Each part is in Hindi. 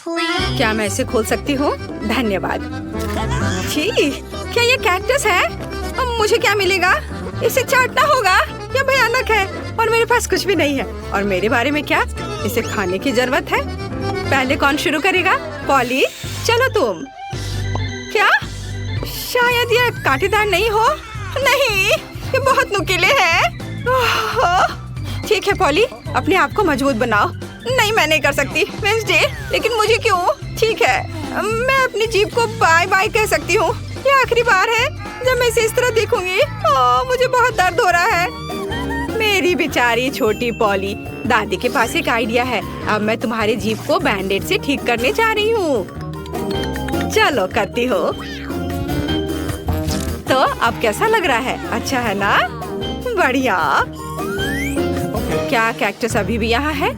please. क्या मैं इसे खोल सकती हूँ? धन्यवाद। छी, क्या ये कैक्टस है? अब मुझे क्या मिलेगा? इसे चाटना होगा। यह भयानक है और मेरे पास कुछ भी नहीं है। और मेरे बारे में क्या? इसे खाने की जरूरत है। पहले कौन शुरू करेगा? पॉली, चलो तुम। क्या? शायद यह कांटेदार नहीं हो। नहीं, ये बहुत नुकीले हैं। ठीक है पॉली, अपने आप को मजबूत बनाओ। नहीं, मैं नहीं कर सकती वेडनेसडे, लेकिन मुझे क्यों? ठीक है, मैं अपनी जीभ को बाय बाय कह सकती हूँ। ये आखिरी बार है जब मैं इसे इस तरह देखूंगी। मुझे बहुत दर्द हो रहा है। मेरी बेचारी छोटी पॉली, दादी के पास एक आइडिया है। अब मैं तुम्हारी जीभ को बैंडेड से ठीक करने जा रही हूँ। चलो करती हो। तो अब कैसा लग रहा है? अच्छा है ना? बढ़िया। क्या कैक्टस अभी भी यहाँ है?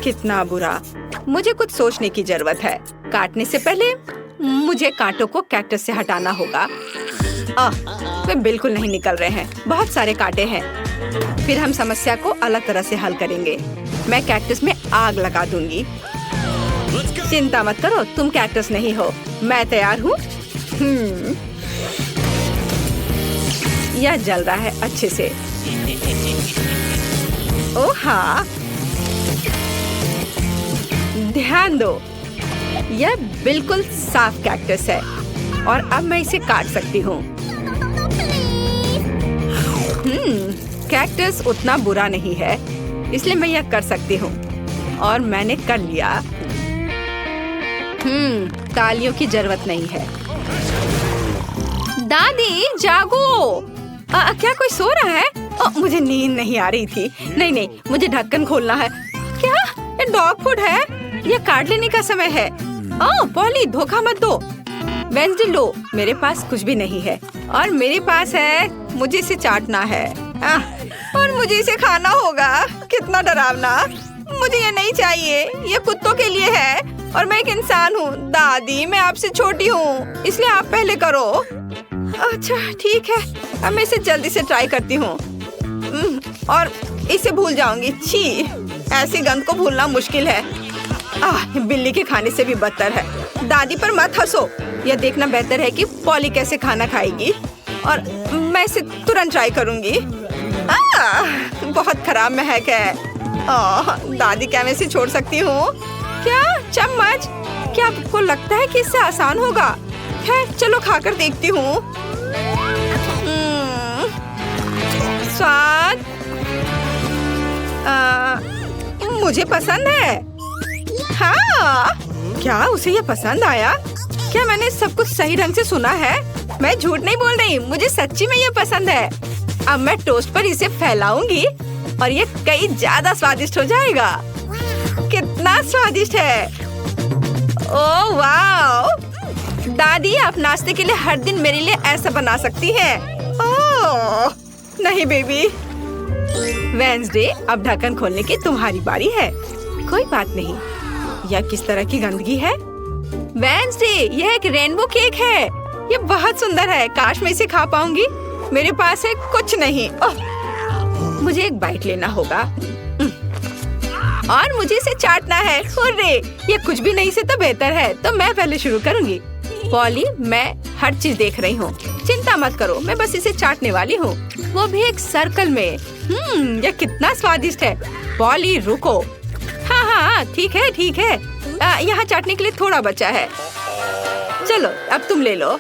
कितना बुरा। मुझे कुछ सोचने की जरूरत है। काटने से पहले मुझे कांटों को कैक्टस से हटाना होगा। वे बिल्कुल नहीं निकल रहे हैं। बहुत सारे कांटे हैं। फिर हम समस्या को अलग तरह से हल करेंगे। मैं कैक्टस में आग लगा दूंगी। चिंता मत करो, तुम कैक्टस नहीं हो। मैं तैयार हूँ। यह जल रहा है अच्छे से। ओह हाँ, ध्यान दो, यह बिल्कुल साफ कैक्टस है और अब मैं इसे काट सकती हूँ। कैक्टस उतना बुरा नहीं है, इसलिए मैं यह कर सकती हूँ और मैंने कर लिया। तालियों की जरूरत नहीं है। दादी जागो। क्या कोई सो रहा है? मुझे नींद नहीं आ रही थी। नहीं, मुझे ढक्कन खोलना है। क्या ये डॉग फूड है? यह काट लेने का समय है। पॉली, धोखा मत दो। वेडनेसडे लो, मेरे पास कुछ भी नहीं है और मेरे पास है। मुझे इसे चाटना है और मुझे इसे खाना होगा। कितना डरावना। मुझे ये नहीं चाहिए। ये कुत्तों के लिए है और मैं एक इंसान हूँ। दादी, मैं आपसे छोटी हूँ, इसलिए आप पहले करो। अच्छा ठीक है, अब मैं इसे जल्दी से ट्राई करती हूँ और इसे भूल जाऊंगी। छी, ऐसी गंध को भूलना मुश्किल है। बिल्ली के खाने से भी बदतर है। दादी पर मत हंसो। यह देखना बेहतर है कि पॉली कैसे खाना खाएगी और मैं इसे तुरंत ट्राई करूंगी। बहुत खराब महक है। दादी, क्या मैं इसे छोड़ सकती हूँ? क्या चम्मच? क्या आपको लगता है कि इससे आसान होगा? खैर चलो खाकर देखती हूँ। स्वाद मुझे पसंद है। हाँ, क्या उसे ये पसंद आया? क्या मैंने सब कुछ सही ढंग से सुना है? मैं झूठ नहीं बोल रही, मुझे सच्ची में ये पसंद है। अब मैं टोस्ट पर इसे फैलाऊंगी और ये कई ज्यादा स्वादिष्ट हो जाएगा। कितना स्वादिष्ट है। ओह वाह! दादी, आप नाश्ते के लिए हर दिन मेरे लिए ऐसा बना सकती हैं। ओह नहीं बेबी। वेडनेसडे, अब ढक्कन खोलने की तुम्हारी बारी है। कोई बात नहीं। यह किस तरह की गंदगी है? वेडनेसडे, यह एक रेनबो केक है। यह बहुत सुंदर है। काश मैं इसे खा पाऊंगी। मेरे पास है कुछ नहीं। मुझे एक बाइट लेना होगा और मुझे इसे चाटना है। हुर्रे! ये कुछ भी नहीं से तो बेहतर है। तो मैं पहले शुरू करूंगी। पॉली, मैं हर चीज देख रही हूँ। चिंता मत करो, मैं बस इसे चाटने वाली हूँ, वो भी एक सर्कल में। यह कितना स्वादिष्ट है। पॉली रुको। हाँ, ठीक है। यहाँ चाटने के लिए थोड़ा बचा है। चलो अब तुम ले लो।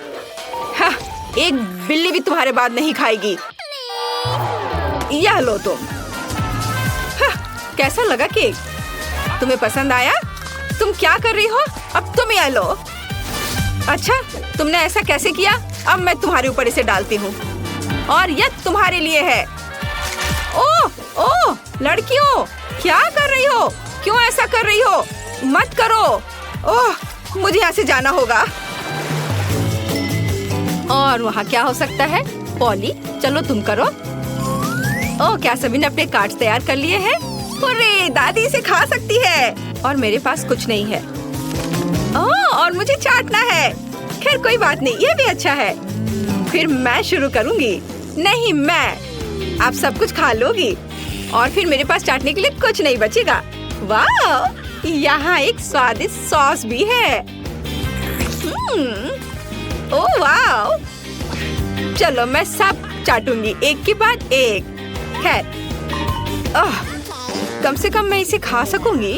हाँ, एक बिल्ली भी तुम्हारे बाद नहीं खाएगी। यह लो तुम। हाँ, कैसा लगा केक? तुम्हें पसंद आया? तुम क्या कर रही हो? अब तुम यह लो। अच्छा, तुमने ऐसा कैसे किया? अब मैं तुम्हारे ऊपर इसे डालती हूँ और यह तुम्हारे लिए है। ओह, लड़कियों, क्या कर रही हो? क्यों ऐसा कर रही हो? मत करो। ओह, मुझे यहाँ से जाना होगा। और वहाँ क्या हो सकता है? पॉली, चलो तुम करो। ओह, क्या सभी ने अपने कार्ड्स तैयार कर लिए हैं? अरे, दादी इसे खा सकती है और मेरे पास कुछ नहीं है। और मुझे चाटना है। खैर कोई बात नहीं, ये भी अच्छा है। फिर मैं शुरू करूंगी। नहीं, मैं। आप सब कुछ खा लोगी और फिर मेरे पास चाटने के लिए कुछ नहीं बचेगा। वाह, यहाँ एक स्वादिष्ट सॉस भी है। ओह वाह! चलो मैं सब चाटूंगी एक के बाद एक। खैर, कम से कम मैं इसे खा सकूंगी।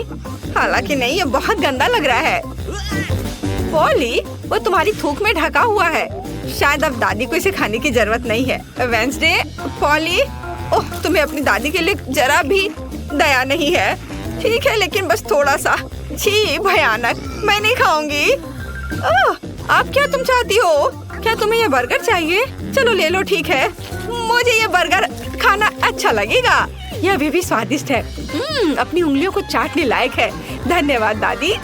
हालांकि नहीं, ये बहुत गंदा लग रहा है। पॉली, वो तुम्हारी थूक में ढका हुआ है। शायद अब दादी को इसे खाने की जरूरत नहीं है। वेंसडे, पॉली, ओह तुम्हें अपनी दादी के लिए जरा भी दया नहीं है। ठीक है, लेकिन बस थोड़ा सा। छी, भयानक, मैं नहीं खाऊंगी। आप क्या तुम चाहती हो? क्या तुम्हें ये बर्गर चाहिए? चलो ले लो, ठीक है। मुझे ये बर्गर खाना अच्छा लगेगा। ये अभी भी स्वादिष्ट है। अपनी उंगलियों को चाटने लायक है। धन्यवाद दादी।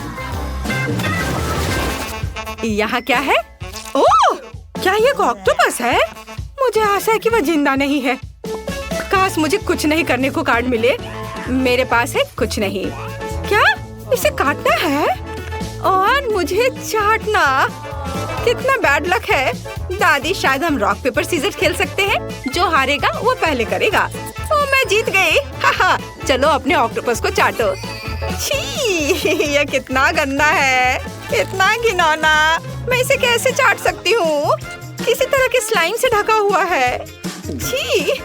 यहाँ क्या है? ओह, क्या ये ऑक्टोपस है? मुझे आशा है कि वह जिंदा नहीं है। काश मुझे कुछ नहीं करने को कार्ड मिले। मेरे पास है कुछ नहीं। क्या इसे काटना है और मुझे चाटना? कितना बैड लक है। दादी, शायद हम रॉक पेपर सीजर खेल सकते हैं। जो हारेगा वो पहले करेगा। ओह, मैं जीत गई। हाहा, चलो अपने ऑक्टोपस को चाटो। छी, यह कितना गंदा है, इतना घिनौना। मैं इसे कैसे चाट सकती हूँ? किसी तरह के स्लाइम से ढका हुआ है। छी,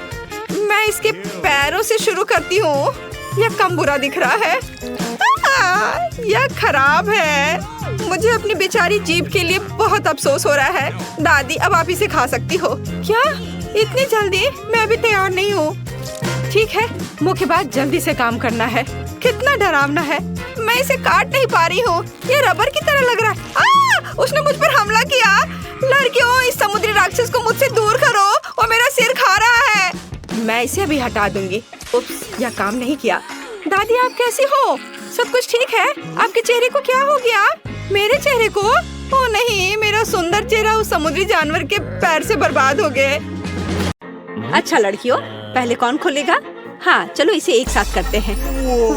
मैं इसके पैरों से शुरू करती हूँ। यह कम बुरा दिख रहा है। यह खराब है। मुझे अपनी बेचारी जीभ के लिए बहुत अफसोस हो रहा है। दादी, अब आप इसे खा सकती हो। क्या इतनी जल्दी? मैं अभी तैयार नहीं हूँ। ठीक है, मुख्य बात जल्दी से काम करना है। कितना डरावना है। मैं इसे काट नहीं पा रही हूँ। ये रबर की तरह लग रहा है। उसने मुझ पर हमला किया। लड़कियों, इस समुद्री राक्षस को मुझसे दूर करो। वो मेरा सिर खा रहा है। मैं इसे अभी हटा दूंगी। उप्स, यह काम नहीं किया। दादी, आप कैसी हो? सब कुछ ठीक है? आपके चेहरे को क्या हो गया? मेरे चेहरे को? ओह नहीं, मेरा सुंदर चेहरा उस समुद्री जानवर के पैर से बर्बाद हो गए। अच्छा लड़कियों, पहले कौन खोलेगा? हाँ, चलो इसे एक साथ करते हैं।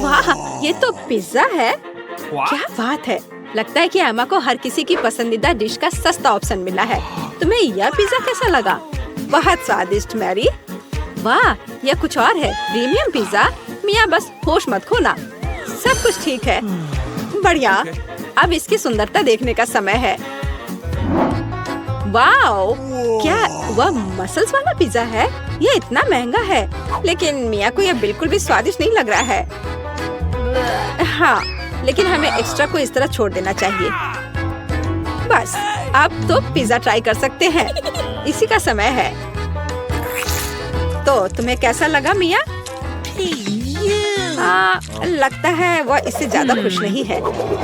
वाह, ये तो पिज्जा है। क्या बात है। लगता है कि एमा को हर किसी की पसंदीदा डिश का सस्ता ऑप्शन मिला है। तुम्हें यह पिज्जा कैसा लगा? बहुत स्वादिष्ट मैरी। वाह, यह कुछ और है। Premium pizza. मिया, बस होश मत खोना। सब कुछ ठीक है। बढ़िया। अब इसकी सुंदरता देखने का समय है। वाओ, क्या वह मसल्स वाला पिज्जा है? यह इतना महंगा है, लेकिन मिया को यह बिल्कुल भी स्वादिष्ट नहीं लग रहा है। हाँ, लेकिन हमें एक्स्ट्रा को इस तरह छोड़ देना चाहिए। बस, अब तो पिज्जा ट्राई कर सकते हैं। इसी का समय है। तो तुम्हें कैसा लगा मिया? लगता है वह इससे ज्यादा खुश नहीं है।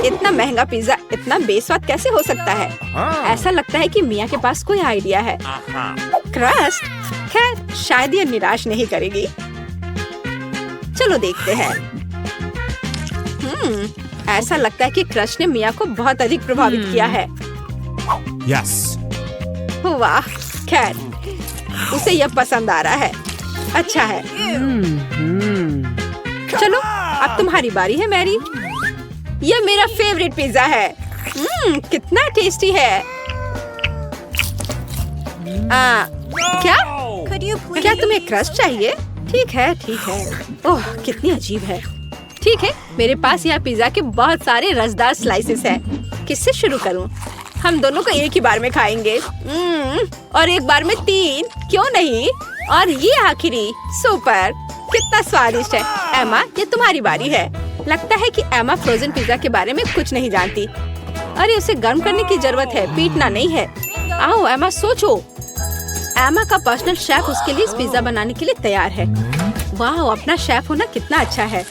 इतना महंगा पिज्जा इतना बेस्वाद कैसे हो सकता है? ऐसा लगता है कि मिया के पास कोई आइडिया है। क्रस्ट, खैर शायद ये निराश नहीं करेगी। चलो देखते हैं। ऐसा लगता है कि क्रस्ट ने मिया को बहुत अधिक प्रभावित किया है। Yes. वाह, खैर उसे यह पसंद आ रहा है। अच्छा है। चलो, अब तुम्हारी बारी है मैरी। यह मेरा फेवरेट पिज्जा है। कितना टेस्टी है। क्या तुम्हें क्रस्ट चाहिए? ठीक है, ठीक है। ओह, कितनी अजीब है। ठीक है, मेरे पास यह पिज्जा के बहुत सारे रसदार स्लाइसेस हैं। किससे शुरू करूं? हम दोनों को एक ही बार में खाएंगे। और एक बार में 3, क्यों नहीं? और ये आखिरी, सुपर, कितना स्वादिष्ट है। एमा, ये तुम्हारी बारी है। लगता है कि एमा फ्रोजन पिज्जा के बारे में कुछ नहीं जानती। अरे उसे गर्म करने की जरूरत है, पीटना नहीं है। आओ एमा, सोचो। एमा का पर्सनल शेफ उसके लिए इस पिज्जा बनाने के लिए तैयार है। वाह, अपना शेफ होना कितना अच्छा है।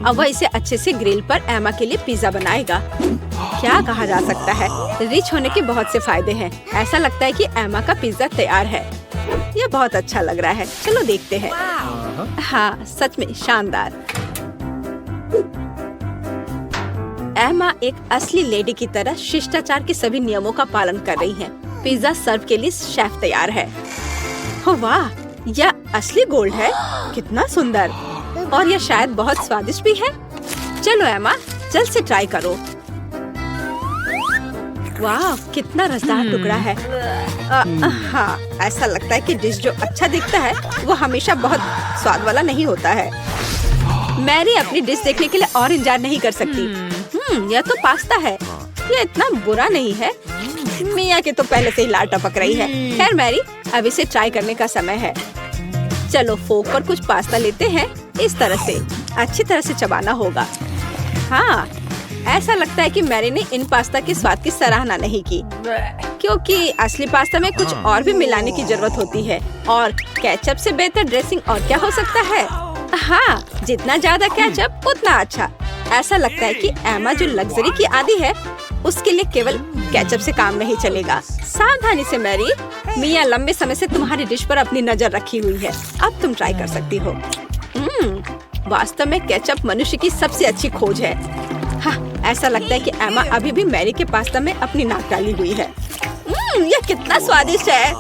अब वह इसे अच्छे से ग्रिल पर एमा के लिए पिज्जा बनाएगा। क्या कहा जा सकता है, रिच होने के बहुत से फायदे हैं। ऐसा लगता है कि एमा का पिज्जा तैयार है। यह बहुत अच्छा लग रहा है। चलो देखते हैं। हाँ, सच में शानदार। एमा एक असली लेडी की तरह शिष्टाचार के सभी नियमों का पालन कर रही है। पिज्जा सर्व के लिए शेफ तैयार है। हो वाह, यह असली गोल्ड है। कितना सुंदर, और यह शायद बहुत स्वादिष्ट भी है। चलो एमा, जल्द से ट्राई करो। वाह, कितना रसदार टुकड़ा है। हाँ, ऐसा लगता है कि डिश जो अच्छा दिखता है वो हमेशा बहुत स्वाद वाला नहीं होता है। मैरी अपनी डिश देखने के लिए और इंतजार नहीं कर सकती। यह तो पास्ता है। ये इतना बुरा नहीं है। मिया के तो पहले से ही लार टपक रही है। खैर मैरी, अब इसे ट्राई करने का समय है। चलो फोक पर कुछ पास्ता लेते हैं। इस तरह से अच्छी तरह से चबाना होगा। हाँ, ऐसा लगता है कि मैरी ने इन पास्ता के स्वाद की सराहना नहीं की, क्योंकि असली पास्ता में कुछ और भी मिलाने की जरूरत होती है। और केचप से बेहतर ड्रेसिंग और क्या हो सकता है? हाँ, जितना ज्यादा केचप उतना अच्छा। ऐसा लगता है कि एमा जो लग्जरी की आदी है, उसके लिए केवल केचप से काम नहीं चलेगा। सावधानी से मैरी, मिया लंबे समय से तुम्हारी डिश पर अपनी नजर रखी हुई है। अब तुम ट्राई कर सकती हो। वास्तव में केचप मनुष्य की सबसे अच्छी खोज है। हाँ, ऐसा लगता है कि एमा अभी भी मैरी के पास्ता में अपनी नाक डाली हुई है। यह कितना स्वादिष्ट है।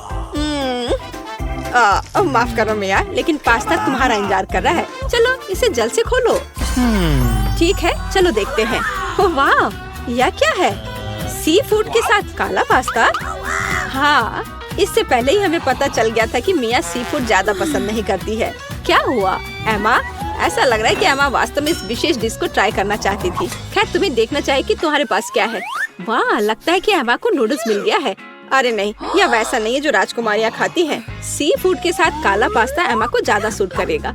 माफ करो मिया, लेकिन पास्ता तुम्हारा इंतजार कर रहा है। चलो इसे जल्द से खोलो। ठीक है, चलो देखते हैं। ओह वाह, यह क्या है? सी फूड के साथ काला पास्ता? हाँ, इससे पहले ही हमें पता चल गया था कि मिया सी फूड ज्यादा पसंद नहीं करती है। क्या हुआ एमा? ऐसा लग रहा है कि एमा वास्तव में इस विशेष डिश को ट्राई करना चाहती थी। खैर, तुम्हें देखना चाहिए कि तुम्हारे पास क्या है। वाह, लगता है कि एमा को नूडल्स मिल गया है। अरे नहीं, यह वैसा नहीं है जो राजकुमारियाँ खाती हैं। सी फूड के साथ काला पास्ता एमा को ज्यादा सूट करेगा।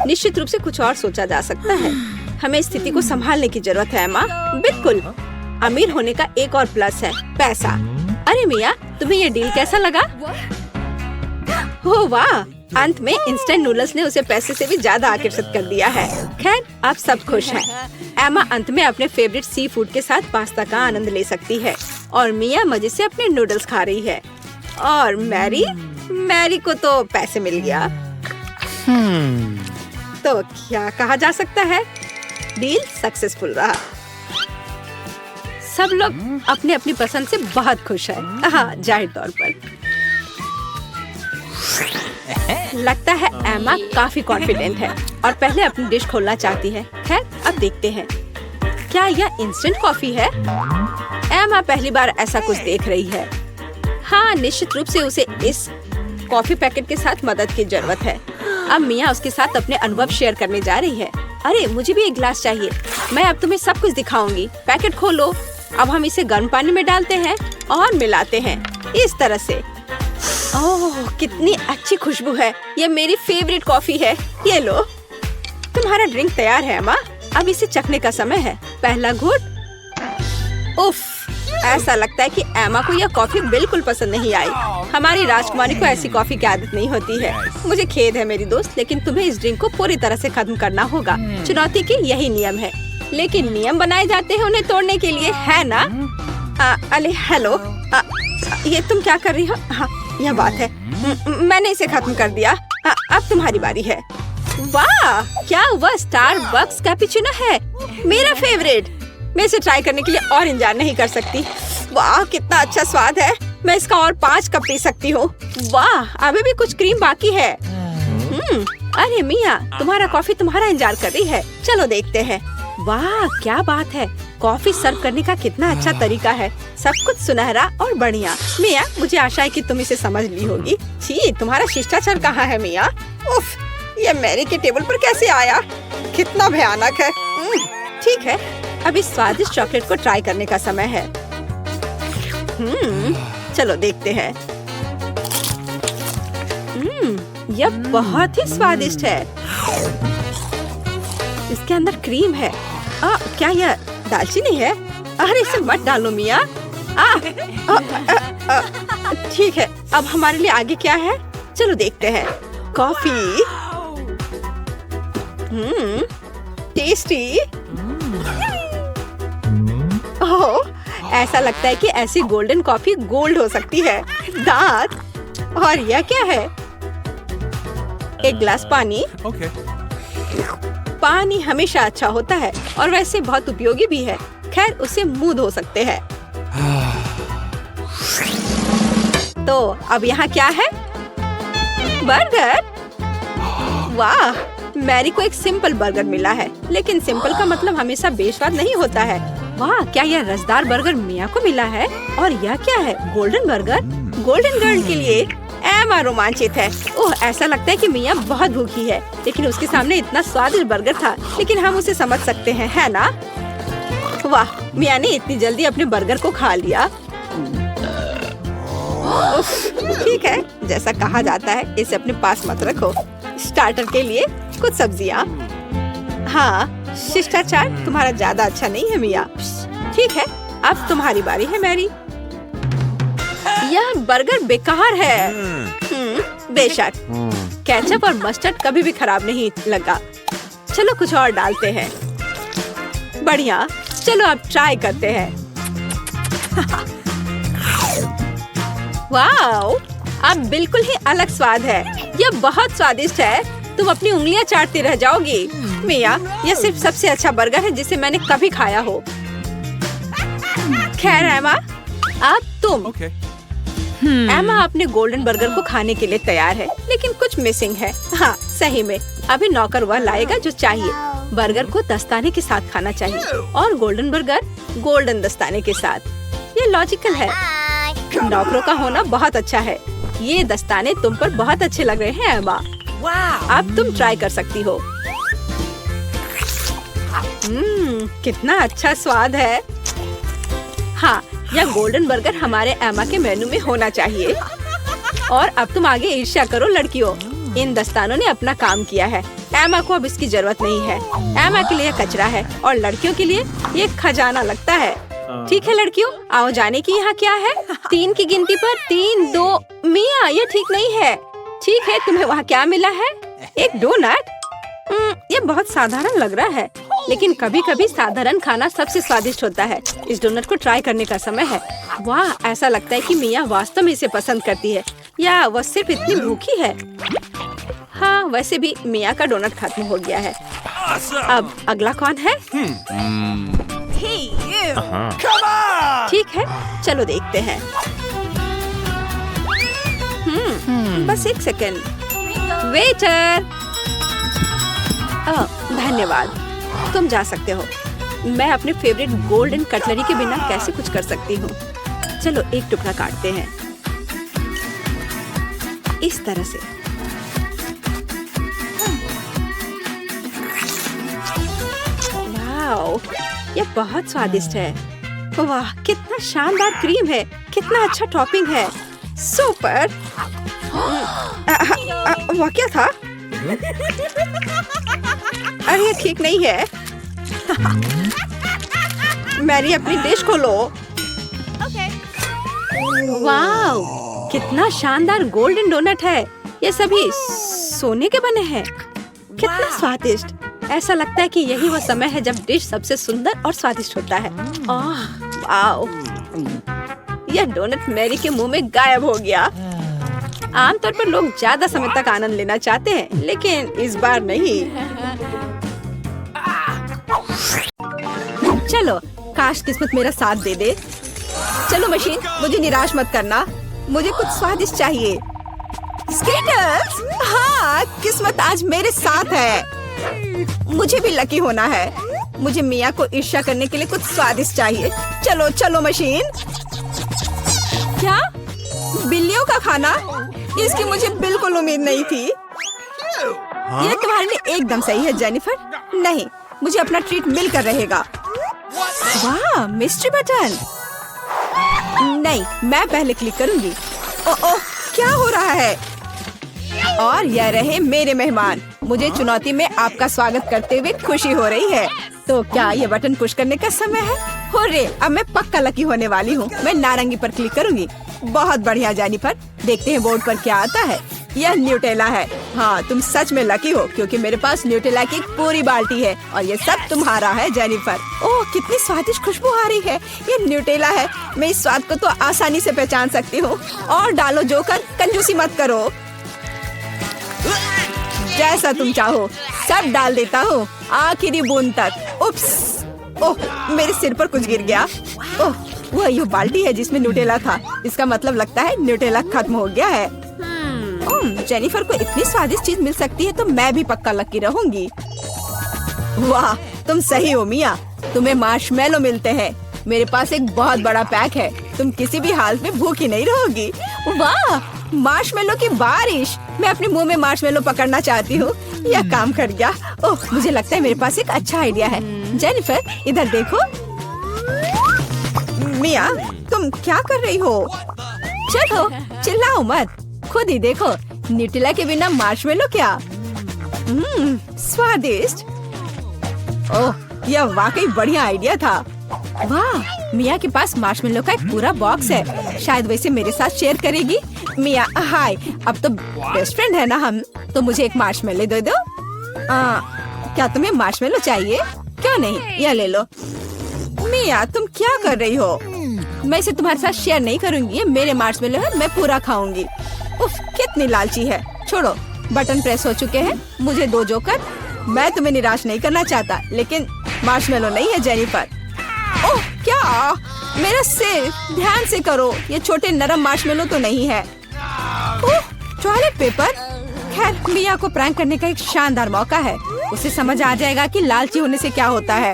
निश्चित रूप से कुछ और सोचा जा सकता है। हमें स्थिति को संभालने की जरूरत है एमा। बिल्कुल। अमीर होने का एक और प्लस है, पैसा। अरे मिया, तुम्हें ये डील कैसा लगा? हो वाह, अंत में इंस्टेंट नूडल्स ने उसे पैसे से भी ज्यादा आकर्षित कर दिया है। खैर, अब सब खुश हैं। एमा अंत में अपने फेवरेट सी फूड के साथ पास्ता का आनंद ले सकती है और मिया मजे से अपने नूडल्स खा रही है। और मैरी को तो पैसे मिल गया। तो क्या कहा जा सकता है? डील सक्सेसफुल रहा। सब लोग अपने अपनी पसंद से बहुत खुश है। हाँ, जाहिर तौर पर। लगता है एमा काफी कॉन्फिडेंट है और पहले अपनी डिश खोलना चाहती है। खैर, अब देखते हैं। क्या यह इंस्टेंट कॉफी है? एमा पहली बार ऐसा कुछ देख रही है। हाँ, निश्चित रूप से उसे इस कॉफी पैकेट के साथ मदद की जरूरत है। अब मिया उसके साथ अपने अनुभव शेयर करने जा रही है। अरे, मुझे भी एक गिलास चाहिए। मैं अब तुम्हें सब कुछ दिखाऊंगी। पैकेट खोलो। अब हम इसे गर्म पानी में डालते हैं और मिलाते हैं इस तरह से। ओह, कितनी अच्छी खुशबू है। ये मेरी फेवरेट कॉफी है। ये लो, तुम्हारा ड्रिंक तैयार है एमा। अब इसे चखने का समय है। पहला घूंट। उफ, ऐसा लगता है कि एमा को यह कॉफी बिल्कुल पसंद नहीं आई। हमारी राजकुमारी को ऐसी कॉफी की आदत नहीं होती है। मुझे खेद है मेरी दोस्त, लेकिन तुम्हें इस ड्रिंक को पूरी तरह से खत्म करना होगा। चुनौती के यही नियम है, लेकिन नियम बनाए जाते हैं उन्हें तोड़ने के लिए, है ना? अरे हेलो, ये तुम क्या कर रही हो? हाँ, यह बात है। मैंने इसे खत्म कर दिया। अब तुम्हारी बारी है। वाह, क्या वह स्टारबक्स कैपुचिनो है, मेरा फेवरेट। मैं इसे ट्राई करने के लिए और इंतजार नहीं कर सकती। वाह, कितना अच्छा स्वाद है। मैं इसका और 5 कप पी सकती हूँ। वाह, अभी भी कुछ क्रीम बाकी है। अरे मिया, तुम्हारा कॉफी तुम्हारा इंतजार कर रही है। चलो देखते हैं। वाह, क्या बात है। कॉफी सर्व करने का कितना अच्छा तरीका है। सब कुछ सुनहरा और बढ़िया। मिया, मुझे आशा है कि तुम इसे समझ ली होगी। छी, तुम्हारा शिष्टाचार कहाँ है मिया? उफ, ये मैरी के टेबल पर कैसे आया? कितना भयानक है। ठीक है, अब इस स्वादिष्ट चॉकलेट को ट्राई करने का समय है। चलो देखते हैं। यह बहुत ही स्वादिष्ट है। इसके अंदर क्रीम है। क्या यह दालचीनी है? अरे इसे मत डालो मिया। ठीक है, अब हमारे लिए आगे क्या है? चलो देखते हैं। कॉफी। टेस्टी। ओह, ऐसा लगता है कि ऐसी गोल्डन कॉफी गोल्ड हो सकती है। दांत। और यह क्या है? एक गिलास पानी। Okay. पानी हमेशा अच्छा होता है और वैसे बहुत उपयोगी भी है। खैर, उसे मुंह धो सकते हैं। तो अब यहाँ क्या है? बर्गर। वाह, मैरी को एक सिंपल बर्गर मिला है, लेकिन सिंपल का मतलब हमेशा बेस्वाद नहीं होता है। वाह, क्या यह रसदार बर्गर मिया को मिला है? और यह क्या है? Golden burger. गोल्डन गर्ल के लिए। एमा रोमांचित है। ओह, ऐसा लगता है कि मिया बहुत भूखी है, लेकिन उसके सामने इतना स्वादिष्ट बर्गर था, लेकिन हम उसे समझ सकते हैं, है ना? वाह, मिया ने इतनी जल्दी अपने बर्गर को खा लिया। उफ, ठीक है, जैसा कहा जाता है इसे अपने पास मत रखो। स्टार्टर के लिए कुछ सब्जियाँ। हाँ, शिष्टाचार तुम्हारा ज्यादा अच्छा नहीं है मिया। ठीक है, अब तुम्हारी बारी है मैरी। यह बर्गर बेकार है। बेशक, केचप और मस्टर्ड कभी भी खराब नहीं लगा। चलो कुछ और डालते हैं। बढ़िया, चलो अब ट्राई करते हैं। वाओ, अब बिल्कुल ही अलग स्वाद है। यह बहुत स्वादिष्ट है। तुम अपनी उंगलियां चाटती रह जाओगी। मिया, यह सिर्फ सबसे अच्छा बर्गर है जिसे मैंने कभी खाया हो। खैर एमा, अब तुम। Okay. एमा अपने गोल्डन बर्गर को खाने के लिए तैयार है, लेकिन कुछ मिसिंग है। हाँ, सही में अभी नौकर वह लाएगा जो चाहिए। बर्गर को दस्ताने के साथ खाना चाहिए और गोल्डन बर्गर गोल्डन दस्ताने के साथ। ये लॉजिकल है। नौकरों का होना बहुत अच्छा है। ये दस्ताने तुम पर बहुत अच्छे लग रहे हैं एमा। अब तुम ट्राई कर सकती हो। कितना अच्छा स्वाद है। हाँ, यह गोल्डन बर्गर हमारे एमा के मेनू में होना चाहिए। और अब तुम आगे ईर्ष्या करो लड़कियों। इन दस्तानों ने अपना काम किया है। एमा को अब इसकी जरूरत नहीं है। एमा के लिए कचरा है और लड़कियों के लिए ये खजाना लगता है। ठीक है लड़कियों, आओ जाने की यहाँ क्या है। 3 की गिनती पर 3, 2। मिया, ये ठीक नहीं है। ठीक है, तुम्हें वहाँ क्या मिला है? एक डोनट। ये बहुत साधारण लग रहा है, लेकिन कभी कभी साधारण खाना सबसे स्वादिष्ट होता है। इस डोनट को ट्राई करने का समय है। वाह, ऐसा लगता है कि मिया वास्तव में इसे पसंद करती है, या वह सिर्फ इतनी भूखी है। हाँ, वैसे भी मिया का डोनट खत्म हो गया है। अब अगला कौन है? ठीक है, चलो देखते हैं। बस एक सेकेंड। वेटर, धन्यवाद, तुम जा सकते हो। मैं अपने फेवरेट गोल्डन कटलरी के बिना कैसे कुछ कर सकती हूँ। चलो एक टुकड़ा काटते हैं इस तरह से। वाओ, यह बहुत स्वादिष्ट है। वाह, कितना शानदार क्रीम है, कितना अच्छा टॉपिंग है। सुपर। वह क्या था? अरे ये ठीक नहीं है। मैरी, अपनी डिश खोलो। वाओ, कितना शानदार गोल्डन डोनट है। ये सभी सोने के बने हैं। कितना स्वादिष्ट। ऐसा लगता है कि यही वो समय है जब डिश सबसे सुंदर और स्वादिष्ट होता है। वाओ, यह डोनट मैरी के मुंह में गायब हो गया। आमतौर पर लोग ज्यादा समय तक आनंद लेना चाहते हैं, लेकिन इस बार नहीं। चलो, काश किस्मत मेरा साथ दे दे। चलो मशीन, मुझे निराश मत करना। मुझे कुछ स्वादिष्ट चाहिए। स्केटर्स, हाँ, किस्मत आज मेरे साथ है। मुझे भी लकी होना है। मुझे मिया को ईर्ष्या करने के लिए कुछ स्वादिष्ट चाहिए। चलो चलो मशीन। क्या? बिल्लियों का खाना? इसकी मुझे बिल्कुल उम्मीद नहीं थी। ये तुम्हारे लिए एकदम सही है जेनिफर। नहीं, मुझे अपना ट्रीट मिलकर रहेगा। वाह, मिस्ट्री बटन। नहीं, मैं पहले क्लिक करूंगी। ओह, क्या हो रहा है? और यह रहे मेरे मेहमान। मुझे चुनौती में आपका स्वागत करते हुए खुशी हो रही है। तो क्या ये बटन पुश करने का समय है? हुर्रे, अब मैं पक्का लकी होने वाली हूँ। मैं नारंगी पर क्लिक करूंगी। बहुत बढ़िया जेनिफर, देखते हैं बोर्ड पर क्या आता है। यह न्यूटेला है। हाँ, तुम सच में लकी हो, क्योंकि मेरे पास न्यूटेला की एक पूरी बाल्टी है और ये सब तुम्हारा है जेनिफर। ओह, कितनी स्वादिष्ट खुशबू आ रही है। ये न्यूटेला है। मैं इस स्वाद को तो आसानी से पहचान सकती हूँ। और डालो जोकर, कंजूसी मत करो। जैसा तुम चाहो, सब डाल देता हूँ, आखिरी बूंद तक। उप्स, ओह, मेरे सिर पर कुछ गिर गया। ओह, वह ये बाल्टी है जिसमें न्यूटेला था। इसका मतलब लगता है न्यूटेला खत्म हो गया है। जेनिफर को इतनी स्वादिष्ट चीज मिल सकती है तो मैं भी पक्का लकी रहूंगी। वाह, तुम सही हो मिया। तुम्हें मार्शमेलो मिलते हैं। मेरे पास एक बहुत बड़ा पैक है। तुम किसी भी हाल में भूखी नहीं रहोगी। वाह, मार्शमेलो की बारिश। मैं अपने मुंह में मार्शमेलो पकड़ना चाहती हूँ। यह काम कर गया। ओह, मुझे लगता है मेरे पास एक अच्छा आइडिया है। जेनिफर, इधर देखो। मिया, तुम क्या कर रही हो? चलो, चिल्लाओ मत, खुद ही देखो। न्यूटेला के बिना मार्शमेलो क्या? स्वादिष्ट। ओह, यह वाकई बढ़िया आइडिया था। वाह, मिया के पास मार्शमेलो का एक पूरा बॉक्स है। शायद वैसे मेरे साथ शेयर करेगी। मिया, हाय, अब तो बेस्ट फ्रेंड है ना हम, तो मुझे एक मार्शमेलो दे दो। क्या तुम्हें मार्शमेलो चाहिए? क्यों नहीं, यह ले लो। मिया, तुम क्या कर रही हो? मैं इसे तुम्हारे साथ शेयर नहीं करूंगी। ये मेरे मार्शमेलो है, मैं पूरा खाऊंगी। उफ, कितनी लालची है। छोड़ो, बटन प्रेस हो चुके हैं। मुझे दो जोकर। मैं तुम्हें निराश नहीं करना चाहता, लेकिन मार्शमेलो नहीं है जेनिफर। ओह, क्या? मेरा सिर, ध्यान से करो। ये छोटे नरम मार्शमेलो तो नहीं है। ओह, टॉयलेट पेपर। खैर, मिया को प्रैंक करने का एक शानदार मौका है। उसे समझ आ जाएगा कि लालची होने से क्या होता है।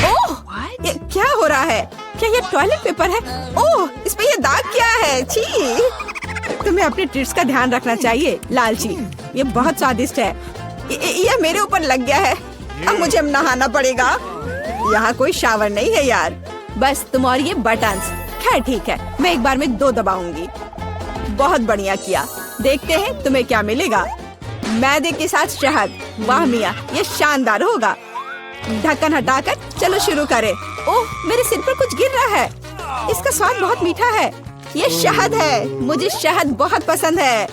ओह, ये क्या हो रहा है? क्या ये टॉयलेट पेपर है? ओह, इस पे ये दाग क्या है? छी! तुम्हें अपने ट्रीट्स का ध्यान रखना चाहिए, लालची। ये बहुत स्वादिष्ट है। ये मेरे ऊपर लग गया है। अब मुझे नहाना पड़ेगा। यहाँ कोई शावर नहीं है यार। बस तुम और ये बटन्स। खैर ठीक है, मैं एक बार में 2 दबाऊंगी। बहुत बढ़िया किया। देखते हैं तुम्हें क्या मिलेगा। मैदे के साथ शहद। वाह मिया, ये शानदार होगा। ढक्कन हटाकर चलो शुरू करें। ओह, मेरे सिर पर कुछ गिर रहा है। इसका स्वाद बहुत मीठा है। ये शहद है। मुझे शहद बहुत पसंद है।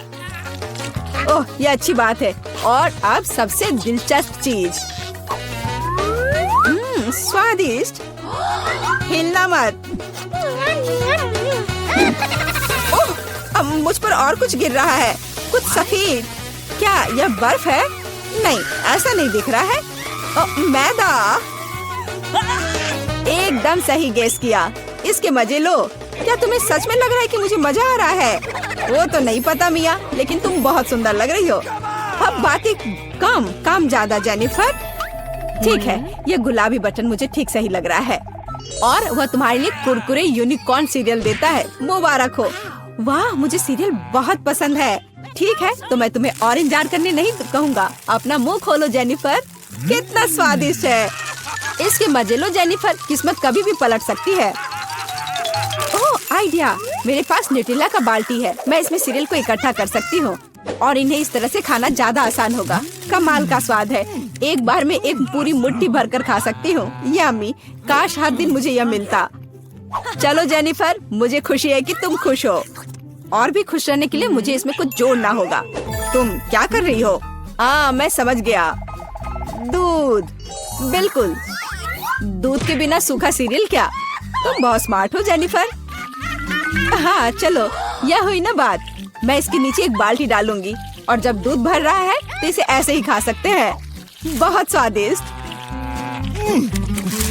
ओह, ये अच्छी बात है। और अब सबसे दिलचस्प चीज। स्वादिष्ट। हिलना मत। ओह, अब मुझ पर और कुछ गिर रहा है। कुछ सफेद। क्या यह बर्फ है? नहीं, ऐसा नहीं दिख रहा है। मैदा। एकदम सही गेस किया। इसके मजे लो। क्या तुम्हें सच में लग रहा है कि मुझे मजा आ रहा है? वो तो नहीं पता मिया, लेकिन तुम बहुत सुंदर लग रही हो। अब बातें कम, काम ज्यादा जेनिफर। ठीक है, ये गुलाबी बटन मुझे ठीक सही लग रहा है। और वह तुम्हारे लिए कुरकुरे यूनिकॉर्न सीरियल देता है। मुबारक हो। वाह, मुझे सीरियल बहुत पसंद है। ठीक है, तो मैं तुम्हें और इंतजार करने नहीं कहूँगा। अपना मुंह खोलो जेनिफर। कितना स्वादिष्ट है। इसके मजे लो जेनिफर, किस्मत कभी भी पलट सकती है। ओह, आइडिया। मेरे पास न्यूटेला का बाल्टी है। मैं इसमें सीरियल को इकट्ठा कर सकती हूँ और इन्हें इस तरह से खाना ज्यादा आसान होगा। कमाल का स्वाद है। एक बार में एक पूरी मुट्ठी भरकर खा सकती हूँ। यम्मी। काश हर दिन मुझे यह मिलता। चलो जेनिफर, मुझे खुशी है कि तुम खुश हो। और भी खुश रहने के लिए मुझे इसमें कुछ जोड़ना होगा। तुम क्या कर रही हो? मैं समझ गया। दूध। बिल्कुल, दूध के बिना सूखा सीरियल क्या? तुम बहुत स्मार्ट हो जेनिफर। हाँ चलो, यह हुई ना बात। मैं इसके नीचे एक बाल्टी डालूंगी और जब दूध भर रहा है तो इसे ऐसे ही खा सकते हैं। बहुत स्वादिष्ट।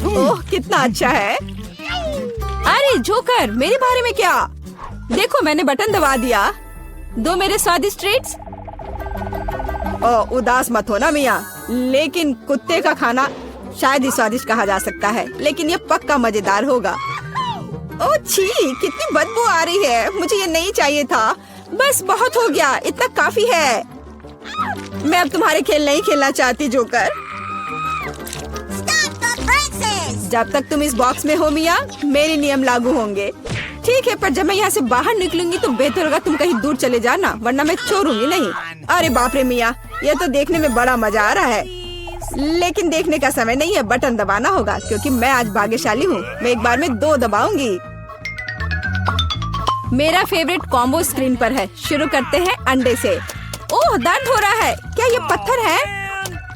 ओह, कितना अच्छा है। अरे जोकर, मेरे बारे में क्या? देखो, मैंने बटन दबा दिया। दो मेरे स्वादिष्ट ट्रीट्स। उदास मत हो ना मिया, लेकिन कुत्ते का खाना शायद ही स्वादिष्ट कहा जा सकता है, लेकिन ये पक्का मजेदार होगा। ओह छी, कितनी बदबू आ रही है। मुझे ये नहीं चाहिए था। बस बहुत हो गया, इतना काफी है। मैं अब तुम्हारे खेल नहीं खेलना चाहती जोकर। जब तक तुम इस बॉक्स में हो मिया, मेरे नियम लागू होंगे। ठीक है, पर जब मैं यहाँ से बाहर निकलूंगी तो बेहतर होगा तुम कहीं दूर चले जाना, वरना मैं छोड़ूंगी नहीं। अरे बाप रे मिया, यह तो देखने में बड़ा मजा आ रहा है, लेकिन देखने का समय नहीं है। बटन दबाना होगा क्योंकि मैं आज भाग्यशाली हूँ। मैं एक बार में 2 दबाऊंगी। मेरा फेवरेट कॉम्बो स्क्रीन पर है। शुरू करते हैं अंडे से। ओह, दर्द हो रहा है। क्या ये पत्थर है?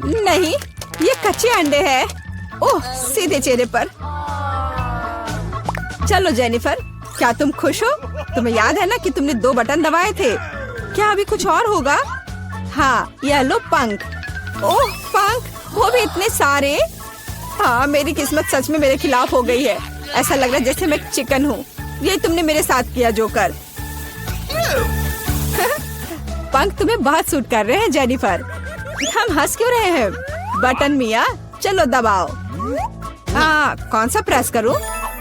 नहीं, ये कच्चे अंडे हैं। ओह, सीधे चेहरे पर। चलो जेनिफर, क्या तुम खुश हो? तुम्हें याद है ना कि तुमने 2 बटन दबाए थे? क्या अभी कुछ और होगा? हाँ, यह लो पंख। ओह पंख, वो भी इतने सारे। हाँ, मेरी किस्मत सच में मेरे खिलाफ हो गई है। ऐसा लग रहा है जैसे मैं चिकन हूँ। ये तुमने मेरे साथ किया जोकर। पंख तुम्हें बहुत सूट कर रहे हैं जेनिफर। हम हंस क्यों रहे हैं? बटन मिया, चलो दबाओ। कौन सा प्रेस करूँ?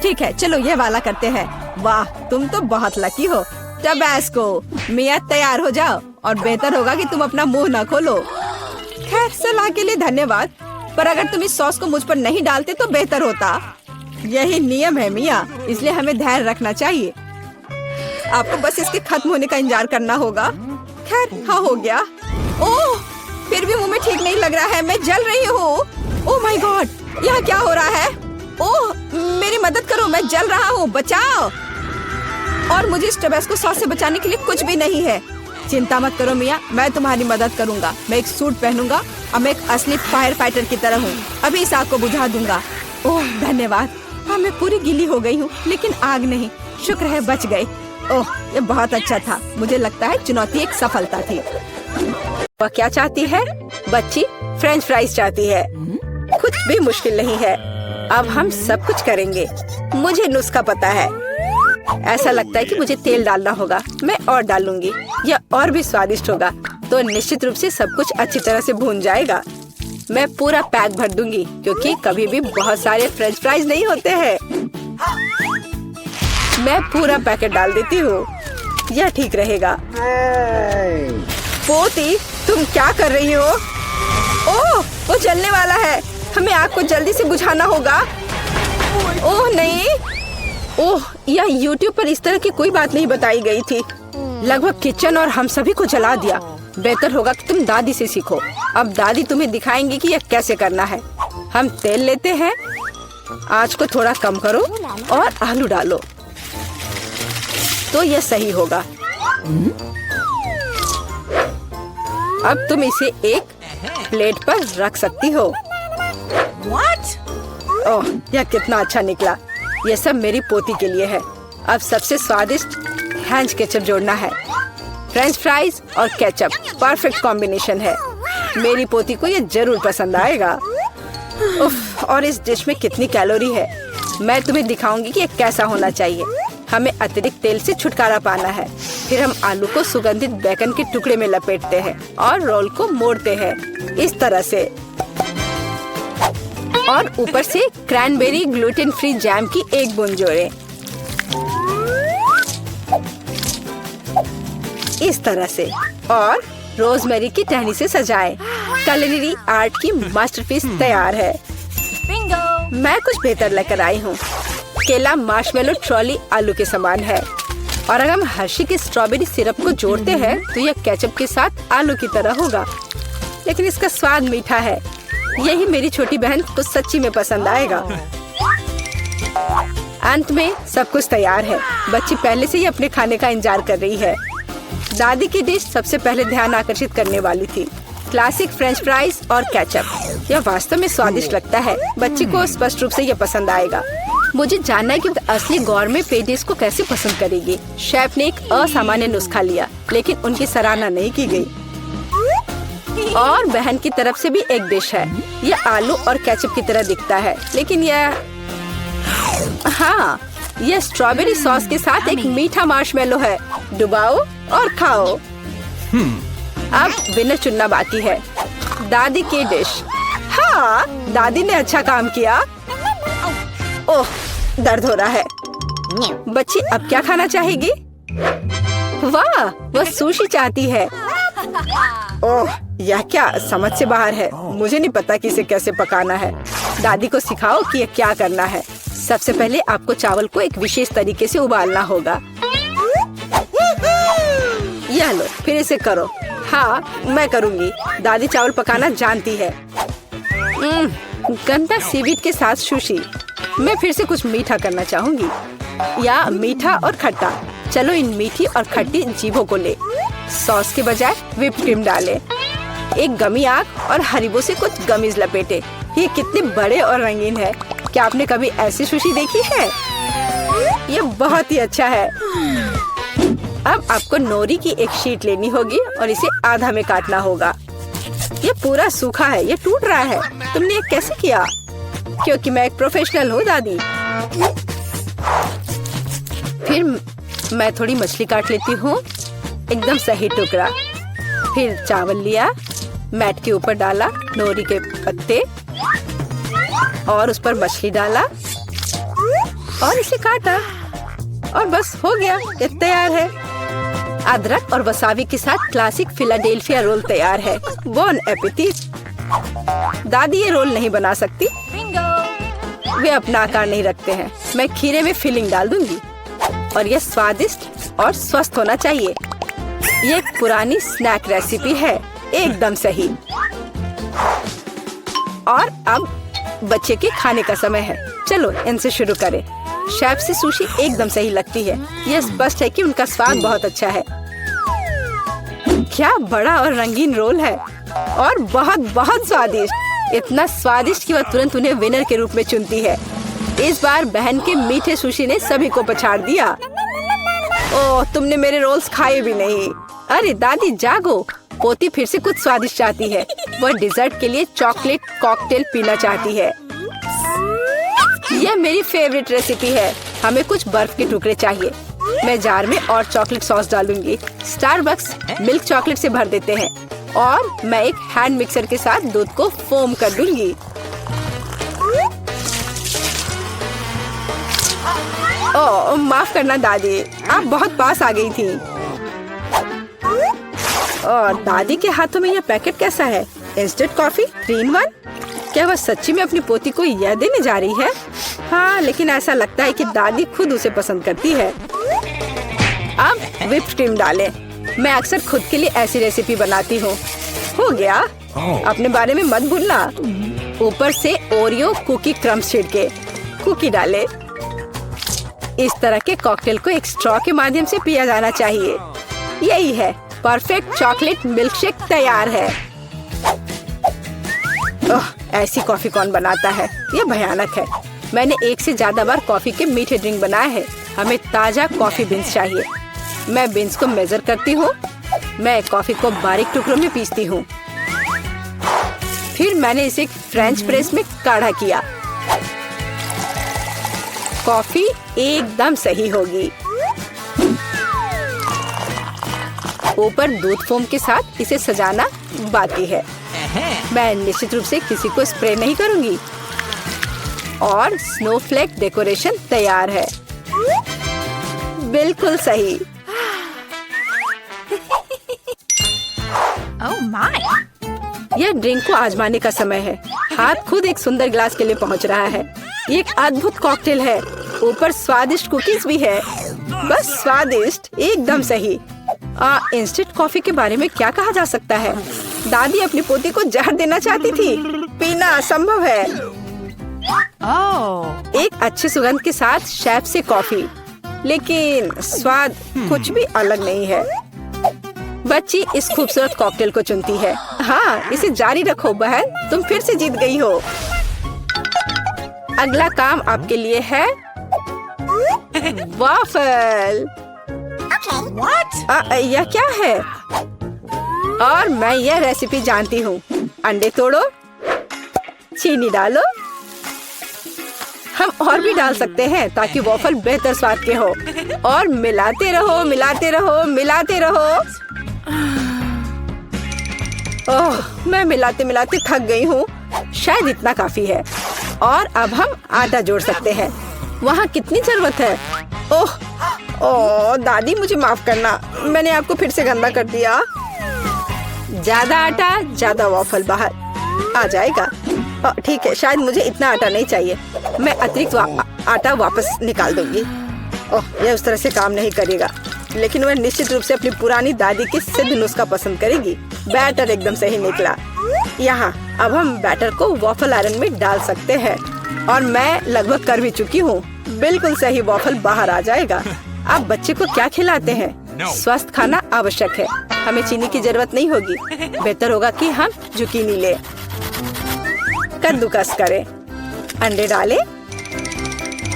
ठीक है, चलो ये वाला करते हैं। वाह, तुम तो बहुत लकी हो। टबैस्को, मिया तैयार हो जाओ और बेहतर होगा कि तुम अपना मुंह न खोलो। खैर, सलाह के लिए धन्यवाद, पर अगर तुम इस सॉस को मुझ पर नहीं डालते तो बेहतर होता। यही नियम है मिया, इसलिए हमें धैर्य रखना चाहिए। आपको बस इसके खत्म होने का इंतजार करना होगा। खैर, हाँ हो गया। ओह, फिर भी मुंह में ठीक नहीं लग रहा है, मैं जल रही हूँ। ओह माय गॉड, यहाँ क्या हो रहा है? ओह, मेरी मदद करो, मैं जल रहा हूँ, बचाओ। और मुझे इस टबैस्को सॉस से बचाने के लिए कुछ भी नहीं है। चिंता मत करो मिया, मैं तुम्हारी मदद करूँगा। मैं एक सूट पहनूंगा और मैं एक असली फायर फाइटर की तरह हूँ। अभी इस आग को बुझा दूंगा। ओह धन्यवाद। हाँ, मैं पूरी गीली हो गई हूँ, लेकिन आग नहीं। शुक्र है बच गए। ओह, ये बहुत अच्छा था। मुझे लगता है चुनौती एक सफलता थी। वह क्या चाहती है? बच्ची फ्रेंच फ्राइज चाहती है। कुछ भी मुश्किल नहीं है। अब हम सब कुछ करेंगे। मुझे नुस्खा पता है। ऐसा लगता है कि मुझे तेल डालना होगा। मैं और डालूंगी, यह और भी स्वादिष्ट होगा। तो निश्चित रूप से सब कुछ अच्छी तरह से भून जाएगा। मैं पूरा पैक भर दूंगी, क्योंकि कभी भी बहुत सारे फ्रेंच फ्राइज नहीं होते हैं। मैं पूरा पैकेट डाल देती हूँ, यह ठीक रहेगा। पोती, तुम क्या कर रही हो? ओह, वो जलने वाला है। हमें आग को जल्दी से बुझाना होगा। ओह नहीं। ओह, यह YouTube पर इस तरह की कोई बात नहीं बताई गई थी। लगभग किचन और हम सभी को जला दिया। बेहतर होगा कि तुम दादी से सीखो। अब दादी तुम्हें दिखाएंगी कि यह कैसे करना है। हम तेल लेते हैं, आंच को थोड़ा कम करो और आलू डालो, तो यह सही होगा। अब तुम इसे एक प्लेट पर रख सकती हो। ओह, यह कितना अच्छा निकला। यह सब मेरी पोती के लिए है। अब सबसे स्वादिष्ट हैंच केचप जोड़ना है। फ्रेंच फ्राइज और केचप परफेक्ट कॉम्बिनेशन है। मेरी पोती को यह जरूर पसंद आएगा। उफ, और इस डिश में कितनी कैलोरी है। मैं तुम्हें दिखाऊंगी कि यह कैसा होना चाहिए। हमें अतिरिक्त तेल से छुटकारा पाना है। फिर हम आलू को सुगंधित बेकन के टुकड़े में लपेटते हैं और रोल को मोड़ते हैं इस तरह से। और ऊपर से क्रैनबेरी ग्लूटेन फ्री जैम की एक बूंद जोड़ें। इस तरह से, और रोजमेरी की टहनी से सजाएं। culinary आर्ट की मास्टरपीस तैयार है। बिंगो! मैं कुछ बेहतर लेकर आई हूँ। केला मार्शमेलो ट्रॉली आलू के समान है। और अगर हम हर्शी के स्ट्रॉबेरी सिरप को जोड़ते हैं तो यह केचप के साथ आलू की तरह होगा, लेकिन इसका स्वाद मीठा है। यही मेरी छोटी बहन को सच्ची में पसंद आएगा। अंत में सब कुछ तैयार है। बच्ची पहले से ही अपने खाने का इंतजार कर रही है। दादी की डिश सबसे पहले ध्यान आकर्षित करने वाली थी। क्लासिक फ्रेंच फ्राइज और केचप। यह वास्तव में स्वादिष्ट लगता है। बच्ची को स्पष्ट रूप से यह पसंद आएगा। मुझे जानना है कि असली गौरमे पेडिस को कैसे पसंद करेगी। शेफ ने एक असामान्य नुस्खा लिया, लेकिन उनकी सराहना नहीं की गई। और बहन की तरफ से भी एक डिश है। यह आलू और केचप की तरह दिखता है, लेकिन हाँ, यह स्ट्रॉबेरी सॉस के साथ एक मीठा मार्शमेलो है। डुबाओ और खाओ। अब विनर चुनना बाकी है। दादी की डिश। हाँ, दादी ने अच्छा काम किया। ओह, दर्द हो रहा है। बच्ची अब क्या खाना चाहेगी? वाह, वह सुशी चाहती है। ओह, यह क्या समझ से बाहर है। मुझे नहीं पता कि इसे कैसे पकाना है। दादी को सिखाओ कि यह क्या करना है। सबसे पहले आपको चावल को एक विशेष तरीके से उबालना होगा। यह लो, फिर इसे करो। हाँ, मैं करूँगी। दादी चावल पकाना जानती है। गंदा सीवीड के साथ सुशी। मैं फिर से कुछ मीठा करना चाहूँगी, या मीठा और खट्टा। चलो इन मीठी और खट्टी जीभों को ले। सॉस के बजाय व्हिप क्रीम डालें। एक गमी आग और हरीबो से कुछ गमीज लपेटे। ये कितने बड़े और रंगीन है। क्या आपने कभी ऐसी सुशी देखी है? ये बहुत ही अच्छा है। अब आपको नोरी की एक शीट लेनी होगी और इसे आधा में काटना होगा। ये पूरा सूखा है, ये टूट रहा है। तुमने ये कैसे किया? क्योंकि मैं एक प्रोफेशनल हूँ दादी। फिर मैं थोड़ी मछली काट लेती हूँ, एकदम सही टुकड़ा। फिर चावल लिया, मैट के ऊपर डाला, नोरी के पत्ते और उस पर मछली डाला और इसे काटा और बस हो गया, ये तैयार है। अदरक और वसाबी के साथ क्लासिक फिलाडेल्फिया रोल तैयार है। बॉन एपेटिट। दादी ये रोल नहीं बना सकती, वे अपना आकार नहीं रखते हैं। मैं खीरे में फिलिंग डाल दूंगी और यह स्वादिष्ट और स्वस्थ होना चाहिए। ये एक पुरानी स्नैक रेसिपी है, एकदम सही। और अब बच्चे के खाने का समय है, चलो इनसे शुरू करें। शेफ से सुशी एकदम सही लगती है। यह स्पष्ट है कि उनका स्वाद बहुत अच्छा है। क्या बड़ा और रंगीन रोल है और बहुत बहुत स्वादिष्ट। इतना स्वादिष्ट कि वह तुरंत उन्हें विनर के रूप में चुनती है। इस बार बहन के मीठे सुशी ने सभी को पछाड़ दिया। ओह, तुमने मेरे रोल्स खाए भी नहीं। अरे दादी जागो, पोती फिर से कुछ स्वादिष्ट चाहती है। वह डिजर्ट के लिए चॉकलेट कॉकटेल पीना चाहती है। यह मेरी फेवरेट रेसिपी है। हमें कुछ बर्फ के टुकड़े चाहिए। मैं जार में और चॉकलेट सॉस डालूंगी। स्टारबक्स मिल्क चॉकलेट से भर देते हैं और मैं एक हैंड मिक्सर के साथ दूध को फोम कर दूंगी। ओह, माफ करना दादी, आप बहुत पास आ गई थी। और दादी के हाथों में यह पैकेट कैसा है? Instant coffee 3 in 1। क्या वह सच्ची में अपनी पोती को यह देने जा रही है? हाँ, लेकिन ऐसा लगता है कि दादी खुद उसे पसंद करती है। अब व्हिप्ड क्रीम डालें। मैं अक्सर खुद के लिए ऐसी रेसिपी बनाती हूँ। हो गया, अपने बारे में मत भूलना। ऊपर से ओरियो कुकी क्रम्स छिड़के, कुकी डाले। इस तरह के कॉकटेल को एक स्ट्रॉ के माध्यम से पिया जाना चाहिए। यही है, परफेक्ट चॉकलेट मिल्कशेक तैयार है। ओह, ऐसी कॉफी कौन बनाता है? यह भयानक है। मैंने 1 से ज्यादा बार कॉफी के मीठे ड्रिंक बनाए हैं। हमें ताजा कॉफी बीन्स चाहिए। मैं बीन्स को मेजर करती हूँ। मैं कॉफी को बारीक टुकड़ों में पीसती हूँ। फिर मैंने इसे फ्रेंच प्रेस में काढ़ा किया। कॉफी एकदम सही होगी। ऊपर दूध फोम के साथ इसे सजाना बाकी है। मैं निश्चित रूप से किसी को स्प्रे नहीं करूंगी। और स्नोफ्लेक डेकोरेशन तैयार है। बिल्कुल सही। Oh my! यह ड्रिंक को आजमाने का समय है। हाथ खुद एक सुंदर गिलास के लिए पहुंच रहा है। ये एक अद्भुत कॉकटेल है। ऊपर स्वादिष्ट कुकीज भी है। बस स्वादिष्ट, एकदम सही। इंस्टेंट कॉफी के बारे में क्या कहा जा सकता है? दादी अपनी पोती को जहर देना चाहती थी। पीना असंभव है। Oh! एक अच्छे सुगंध के साथ शेफ से कॉफी, लेकिन स्वाद कुछ भी अलग नहीं है। बच्ची इस खूबसूरत कॉकटेल को चुनती है। हाँ, इसे जारी रखो बहन, तुम फिर से जीत गई हो। अगला काम आपके लिए है वाफल। What? यह क्या है? और मैं यह रेसिपी जानती हूँ। अंडे तोड़ो, चीनी डालो। हम और भी डाल सकते हैं ताकि वॉफल बेहतर स्वाद के हो। और मिलाते रहो, मिलाते रहो, मिलाते रहो। ओह, मैं मिलाते मिलाते थक गई हूँ। शायद इतना काफी है। और अब हम आटा जोड़ सकते हैं। वहाँ कितनी जरूरत है? ओह ओह, दादी मुझे माफ करना, मैंने आपको फिर से गंदा कर दिया। ज्यादा आटा, ज्यादा वॉफल बाहर आ जाएगा। ठीक है, शायद मुझे इतना आटा नहीं चाहिए। मैं अतिरिक्त आटा वापस निकाल दूंगी। ओह, यह उस तरह से काम नहीं करेगा। लेकिन वह निश्चित रूप से अपनी पुरानी दादी की सिद्ध नुस्खा पसंद करेगी। बैटर एकदम सही निकला। यहाँ अब हम बैटर को वॉफल आयरन में डाल सकते हैं। और मैं लगभग कर भी चुकी हूँ। बिल्कुल सही वॉफल बाहर आ जाएगा। अब बच्चे को क्या खिलाते हैं? स्वस्थ खाना आवश्यक है। हमें चीनी की जरूरत नहीं होगी। बेहतर होगा कि हम जुकीनी ले। कद्दूकस करें, अंडे डालें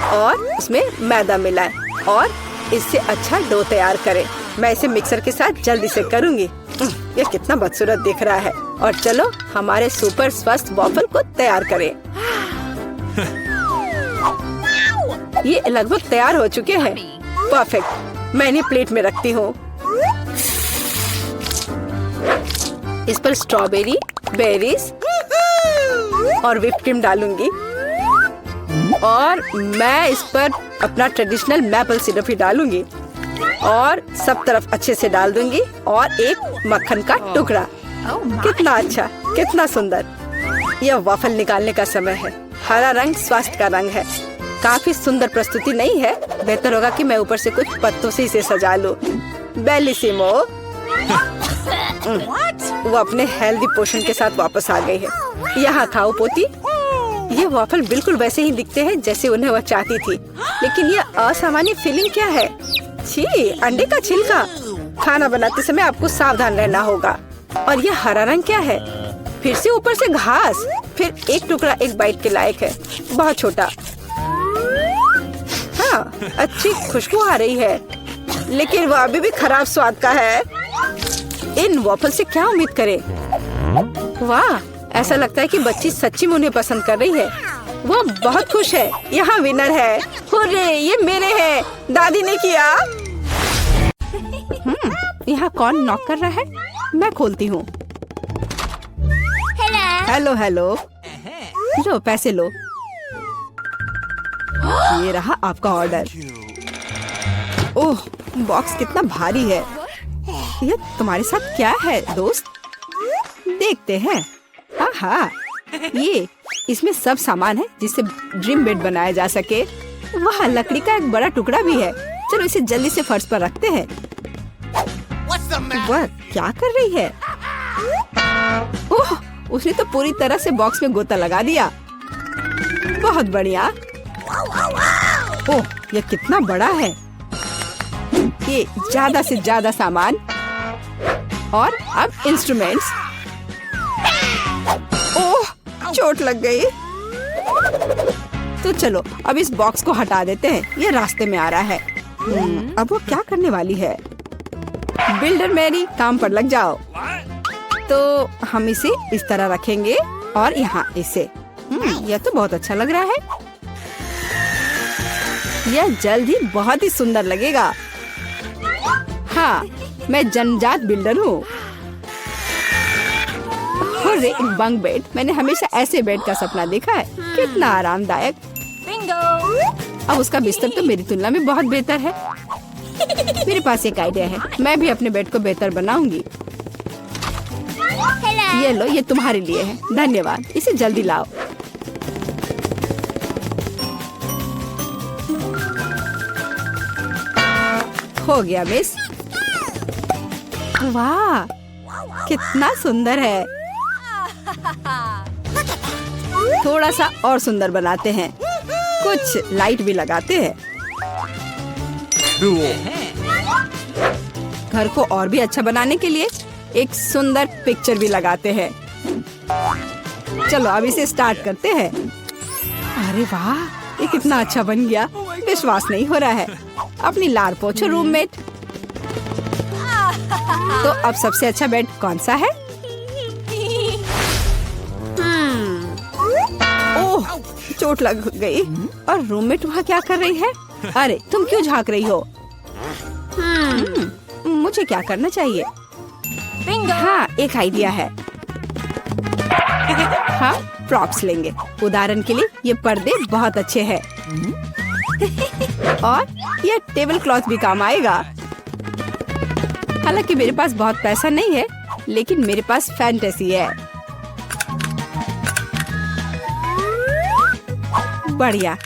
और उसमें मैदा मिलाएं और इससे अच्छा डो तैयार करें। मैं इसे मिक्सर के साथ जल्दी से करूंगी। ये कितना बदसूरत दिख रहा है। और चलो हमारे सुपर स्वस्थ वॉफल को तैयार करें। ये लगभग तैयार हो चुके हैं। परफेक्ट। मैं इन्हें प्लेट में रखती हूँ। इस पर स्ट्रॉबेरी, बेरीज और व्हिप्ड क्रीम डालूंगी। और मैं इस पर अपना ट्रेडिशनल मैपल सिरप ही डालूंगी और सब तरफ अच्छे से डाल दूंगी और एक मक्खन का टुकड़ा। कितना अच्छा, कितना सुंदर। यह वॉफल निकालने का समय है। हरा रंग स्वास्थ्य का रंग है। काफी सुंदर प्रस्तुति नहीं है? बेहतर होगा कि मैं ऊपर से कुछ पत्तों से इसे सजा लूं। बेलिसिमो। वो अपने हेल्दी पोषण के साथ वापस आ गई है। यहाँ खाओ पोती। ये वॉफल बिल्कुल वैसे ही दिखते हैं जैसे उन्हें वह चाहती थी, लेकिन यह असामान्य फीलिंग क्या है? छी, अंडे का छिलका। खाना बनाते समय आपको सावधान रहना होगा। और यह हरा रंग क्या है? फिर से ऊपर से घास। फिर एक टुकड़ा एक बाइट के लायक है, बहुत छोटा। हाँ, अच्छी खुशबू आ रही है, लेकिन वह अभी भी खराब स्वाद का है। इन वॉफल से क्या उम्मीद करें? वाह, ऐसा लगता है कि बच्ची सच्ची में उन्हें पसंद कर रही है। वो बहुत खुश है। यहाँ विनर है। हुर्रे, ये मेरे हैं। दादी ने किया। यहाँ कौन नॉक कर रहा है? मैं खोलती हूँ। Hello hello. लो, पैसे लो। ये रहा आपका ऑर्डर। ओह, बॉक्स कितना भारी है। ये तुम्हारे साथ क्या है दोस्त? देखते हैं। हाँ, ये इसमें सब सामान है जिससे ड्रीम बेड बनाया जा सके। वहाँ लकड़ी का एक बड़ा टुकड़ा भी है। चलो इसे जल्दी से फर्श पर रखते हैं। वह क्या कर रही है? ओह, उसने तो पूरी तरह से बॉक्स में गोता लगा दिया। बहुत बढ़िया। ओह, यह कितना बड़ा है। ये ज्यादा से ज्यादा सामान और अब इंस्ट्रूमेंट्स। ओह, चोट लग गई। तो चलो अब इस बॉक्स को हटा देते हैं। ये रास्ते में आ रहा है। अब वो क्या करने वाली है? बिल्डर मैरी, काम पर लग जाओ। तो हम इसे इस तरह रखेंगे और यहाँ इसे। यह तो बहुत अच्छा लग रहा है। यह जल्द ही बहुत ही सुंदर लगेगा। हाँ, मैं जन्मजात बिल्डर हूँ। एक बंक बेड। मैंने हमेशा ऐसे बेड का सपना देखा है। कितना आरामदायक। अब उसका बिस्तर तो मेरी तुलना में बहुत बेहतर है। मेरे पास एक आइडिया है। मैं भी अपने बेड को बेहतर बनाऊंगी। ये लो, ये तुम्हारे लिए है। धन्यवाद। इसे जल्दी लाओ। हो गया मिस। वाह, कितना सुंदर है। थोड़ा सा और सुंदर बनाते हैं। कुछ लाइट भी लगाते हैं। घर को और भी अच्छा बनाने के लिए एक सुंदर पिक्चर भी लगाते हैं। चलो अब इसे स्टार्ट करते हैं। अरे वाह, ये कितना अच्छा बन गया। विश्वास नहीं हो रहा है। अपनी लार पोछो रूममेट। तो अब सबसे अच्छा बेड कौन सा है? ओह, चोट लग गई। और रूममेट वहाँ क्या कर रही है? अरे तुम क्यों झांक रही हो? मुझे क्या करना चाहिए? हाँ, एक आइडिया है। हाँ, प्रॉप्स लेंगे। उदाहरण के लिए ये पर्दे बहुत अच्छे हैं। और ये टेबल क्लॉथ भी काम आएगा। हालांकि मेरे पास बहुत पैसा नहीं है, लेकिन मेरे पास फैंटेसी है। बढ़िया,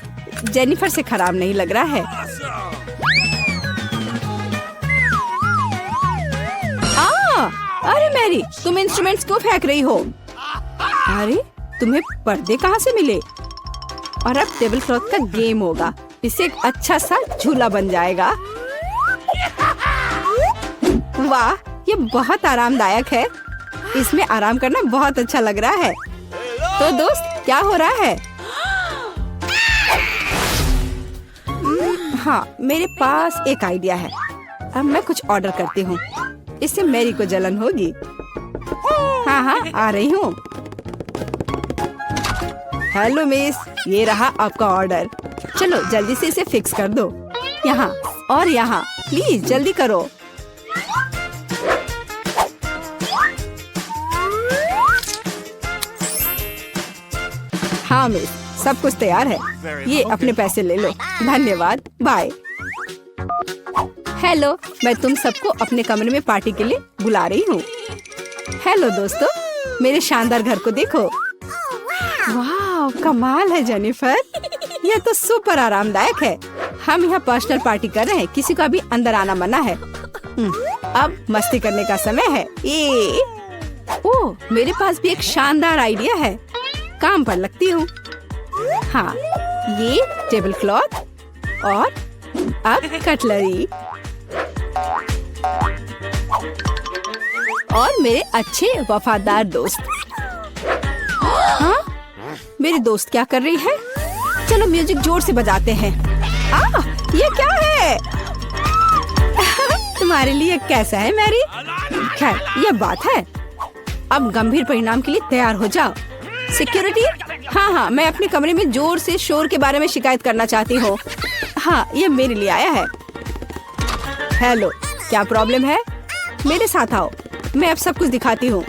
जेनिफर से खराब नहीं लग रहा है। अरे मैरी, तुम इंस्ट्रूमेंट्स क्यों फेंक रही हो? अरे, तुम्हें पर्दे कहाँ से मिले? और अब टेबल क्लॉथ का गेम होगा। इससे एक अच्छा सा झूला बन जाएगा। वाह, ये बहुत आरामदायक है। इसमें आराम करना बहुत अच्छा लग रहा है। तो दोस्त, क्या हो रहा है? हाँ, मेरे पास एक आइडिया है। अब मैं कुछ ऑर्डर करती हूँ। इससे मैरी को जलन होगी। हाँ, आ रही हूँ। हेलो मिस, ये रहा आपका ऑर्डर। चलो जल्दी से इसे फिक्स कर दो। यहाँ और यहाँ, प्लीज जल्दी करो। हाँ मिस, सब कुछ तैयार है। ये अपने पैसे ले लो। धन्यवाद, बाय। हेलो, मैं तुम सबको अपने कमरे में पार्टी के लिए बुला रही हूँ। हेलो दोस्तों, मेरे शानदार घर को देखो। वाह, कमाल है जेनिफर। यह तो सुपर आरामदायक है। हम यहाँ पर्सनल पार्टी कर रहे हैं, किसी का भी अंदर आना मना है। अब मस्ती करने का समय है। ओह, मेरे पास भी एक शानदार आइडिया है। काम पर लगती हूँ। हाँ, ये टेबल क्लॉथ और अब कटलरी और मेरे अच्छे वफादार दोस्त। हाँ, मेरी दोस्त क्या कर रही है? चलो म्यूजिक जोर से बजाते हैं। ये क्या है? तुम्हारे लिए कैसा है मैरी? खैर, ये बात है। अब गंभीर परिणाम के लिए तैयार हो जाओ। सिक्योरिटी, हाँ, मैं अपने कमरे में जोर से शोर के बारे में शिकायत करना चाहती हूँ। हाँ, ये मेरे लिए आया है। हेलो, क्या प्रॉब्लम है? मेरे साथ आओ, मैं अब सब कुछ दिखाती हूँ।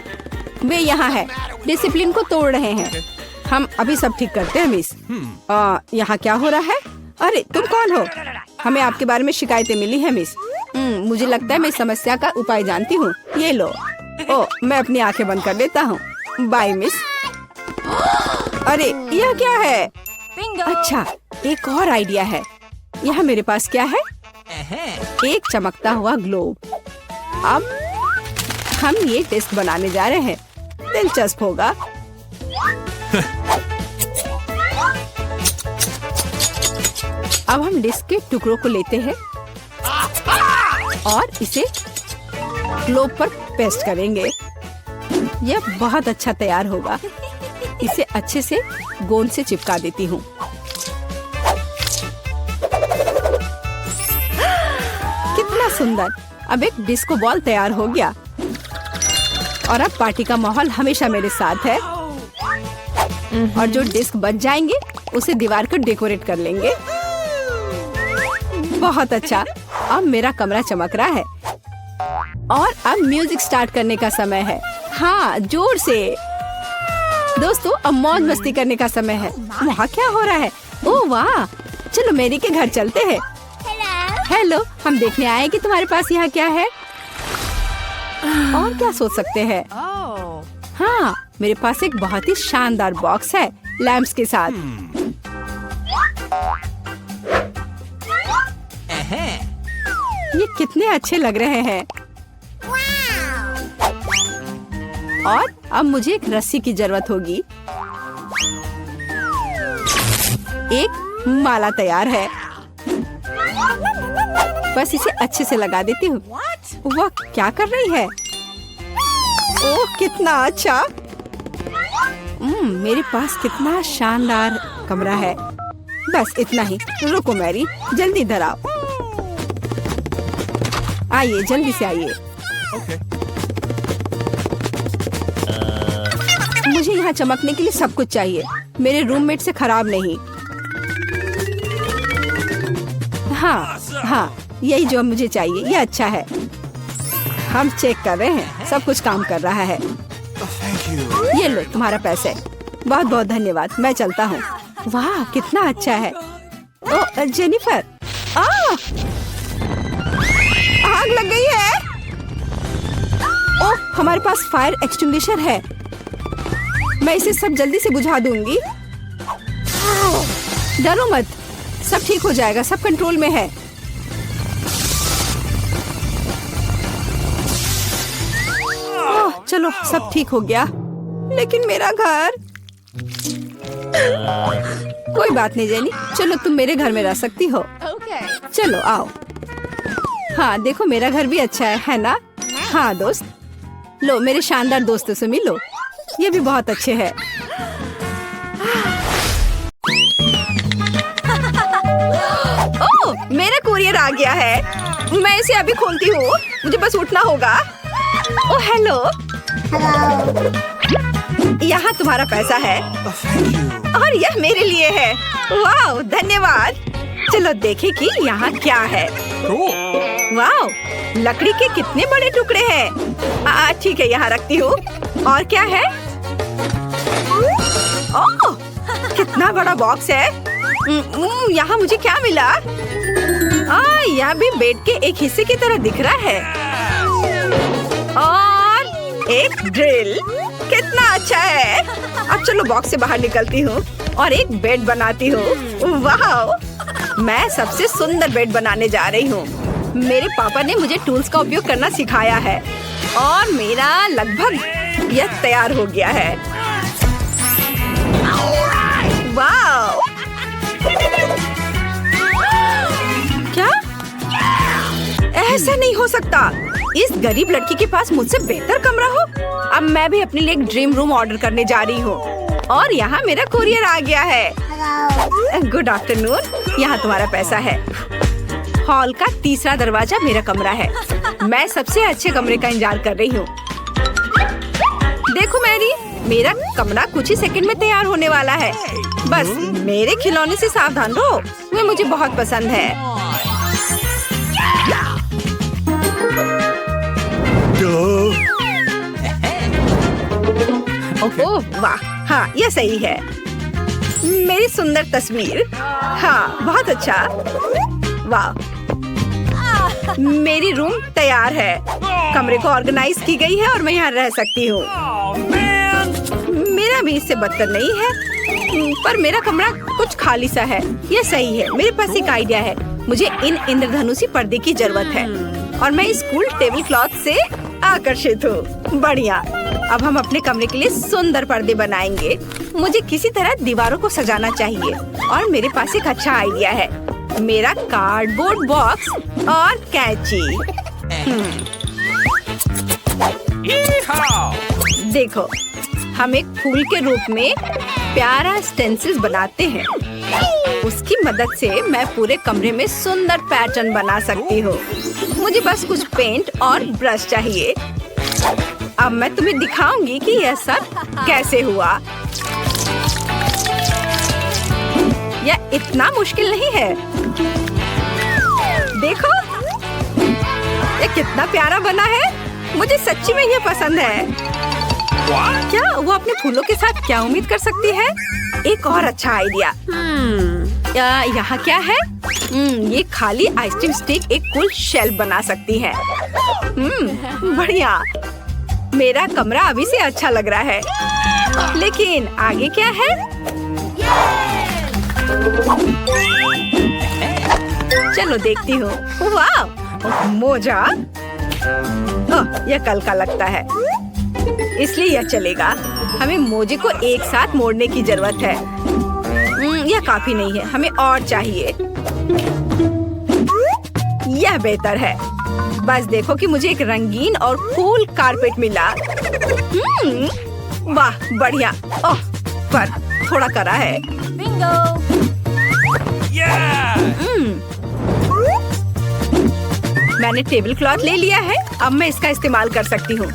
वे यहाँ है, डिसिप्लिन को तोड़ रहे हैं। हम अभी सब ठीक करते हैं मिस। यहाँ क्या हो रहा है? अरे तुम कौन हो? हमें आपके बारे में शिकायतें मिली है मिस। मुझे लगता है मैं इस समस्या का उपाय जानती हूँ। ये लो। मैं अपनी आंखें बंद कर लेता हूँ। Bye miss. अरे यह क्या है? अच्छा, एक और आइडिया है। यहाँ मेरे पास क्या है? एक चमकता हुआ ग्लोब। अब हम ये टेस्ट बनाने जा रहे हैं। दिलचस्प होगा। अब हम डिस्क के टुकड़ों को लेते हैं और इसे ग्लोब पर पेस्ट करेंगे। यह बहुत अच्छा तैयार होगा। इसे अच्छे से गोंद से चिपका देती हूँ। कितना सुंदर। अब एक डिस्को बॉल तैयार हो गया और अब पार्टी का माहौल हमेशा मेरे साथ है। और जो डिस्क बच जाएंगे उसे दीवार को डेकोरेट कर लेंगे। बहुत अच्छा। अब मेरा कमरा चमक रहा है और अब म्यूजिक स्टार्ट करने का समय है। हाँ, जोर से। दोस्तों, अब मौज मस्ती करने का समय है। वहाँ क्या हो रहा है? ओह वाह, चलो मेरी के घर चलते हैं। हेलो, हम देखने आए कि तुम्हारे पास यहाँ क्या है। और क्या सोच सकते हैं? हाँ, मेरे पास एक बहुत ही शानदार बॉक्स है लैंप्स के साथ। ये कितने अच्छे लग रहे हैं। और अब मुझे एक रस्सी की जरूरत होगी। एक माला तैयार है। बस इसे अच्छे से लगा देती हूँ। वह क्या कर रही है? ओह, कितना अच्छा। मेरे पास कितना शानदार कमरा है। बस इतना ही। रुको मैरी, जल्दी इधर आओ। आइए, जल्दी से आइए। मुझे यहाँ चमकने के लिए सब कुछ चाहिए। मेरे रूममेट से खराब नहीं। हाँ, यही जो मुझे चाहिए। ये अच्छा है। हम चेक कर रहे हैं, सब कुछ काम कर रहा है। ये लो तुम्हारा पैसे। बहुत बहुत धन्यवाद। मैं चलता हूँ। वाह, कितना अच्छा है। ओ जेनिफर, आग लग गई है। ओह, हमारे पास फायर एक्सटिंग्विशर है। मैं इसे सब जल्दी से बुझा दूंगी। डरो मत, सब ठीक हो जाएगा। सब कंट्रोल में है। ओह, चलो सब ठीक हो गया। लेकिन मेरा घर। कोई बात नहीं जेनी, चलो तुम मेरे घर में रह सकती हो। चलो आओ। हाँ, देखो मेरा घर भी अच्छा है ना? हाँ दोस्त, लो मेरे शानदार दोस्तों से मिलो। ये भी बहुत अच्छे हैं। ओह, मेरा कुरियर आ गया है। मैं इसे अभी खोलती हूँ। मुझे बस उठना होगा। Oh hello. यहाँ तुम्हारा पैसा है और यह मेरे लिए है। वाह, धन्यवाद। चलो देखें कि यहाँ क्या है। वाह, लकड़ी के कितने बड़े टुकड़े हैं। ठीक है, यहाँ रखती हूँ। और क्या है? ओह, कितना बड़ा बॉक्स है। यहाँ मुझे क्या मिला? यह भी बेड के एक हिस्से की तरह दिख रहा है। और एक ड्रिल, कितना अच्छा है। अब चलो बॉक्स से बाहर निकलती हूँ और एक बेड बनाती हूँ। वाह, मैं सबसे सुंदर बेड बनाने जा रही हूँ। मेरे पापा ने मुझे टूल्स का उपयोग करना सिखाया है और मेरा लगभग यह तैयार हो गया है। वाह! क्या? ऐसा नहीं हो सकता। इस गरीब लड़की के पास मुझसे बेहतर कमरा हो। अब मैं भी अपने लिए एक ड्रीम रूम ऑर्डर करने जा रही हूँ और यहाँ मेरा कोरियर आ गया है। गुड आफ्टरनून, यहाँ तुम्हारा पैसा है। हॉल का तीसरा दरवाजा मेरा कमरा है। मैं सबसे अच्छे कमरे का इंतजार कर रही हूँ। देखो मैरी, मेरा कमरा कुछ ही सेकंड में तैयार होने वाला है। बस मेरे खिलौने से सावधान रहो, वे मुझे बहुत पसंद है। ओह वाह, हाँ यह सही है। मेरी सुंदर तस्वीर। हाँ बहुत अच्छा। वाह, मेरी रूम तैयार है। कमरे को ऑर्गेनाइज की गई है और मैं यहाँ रह सकती हूँ। मेरा भी इससे बदतर नहीं है, पर मेरा कमरा कुछ खाली सा है। यह सही है। मेरे पास एक आइडिया है। मुझे इन इंद्रधनुषी पर्दे की जरूरत है और मैं इस कूल टेबल क्लॉथ से आकर्षित हूँ। बढ़िया, अब हम अपने कमरे के लिए सुंदर पर्दे बनाएंगे। मुझे किसी तरह दीवारों को सजाना चाहिए और मेरे पास एक अच्छा आइडिया है। मेरा कार्डबोर्ड बॉक्स और कैंची। देखो, हम एक फूल के रूप में प्यारा स्टेंसिल्स बनाते हैं। उसकी मदद से मैं पूरे कमरे में सुंदर पैटर्न बना सकती हूँ। मुझे बस कुछ पेंट और ब्रश चाहिए। अब मैं तुम्हें दिखाऊंगी कि यह सब कैसे हुआ। यह इतना मुश्किल नहीं है। देखो, यह कितना प्यारा बना है। मुझे सच्ची में यह पसंद है। क्या वो अपने फूलों के साथ क्या उम्मीद कर सकती है? एक और अच्छा आइडिया। यहाँ क्या है? ये खाली आइसक्रीम स्टिक एक कूल शेल्फ बना सकती है। बढ़िया, मेरा कमरा अभी से अच्छा लग रहा है। लेकिन आगे क्या है? चलो देखती हूँ। वाह, मोजा। यह कल का लगता है, इसलिए यह चलेगा। हमें मोजे को एक साथ मोड़ने की जरूरत है। यह काफी नहीं है, हमें और चाहिए। यह बेहतर है। बस देखो कि मुझे एक रंगीन और कूल कारपेट मिला। वाह बढ़िया। ओह, पर थोड़ा कड़ा है। मैंने टेबल क्लॉथ ले लिया है। अब मैं इसका इस्तेमाल कर सकती हूँ।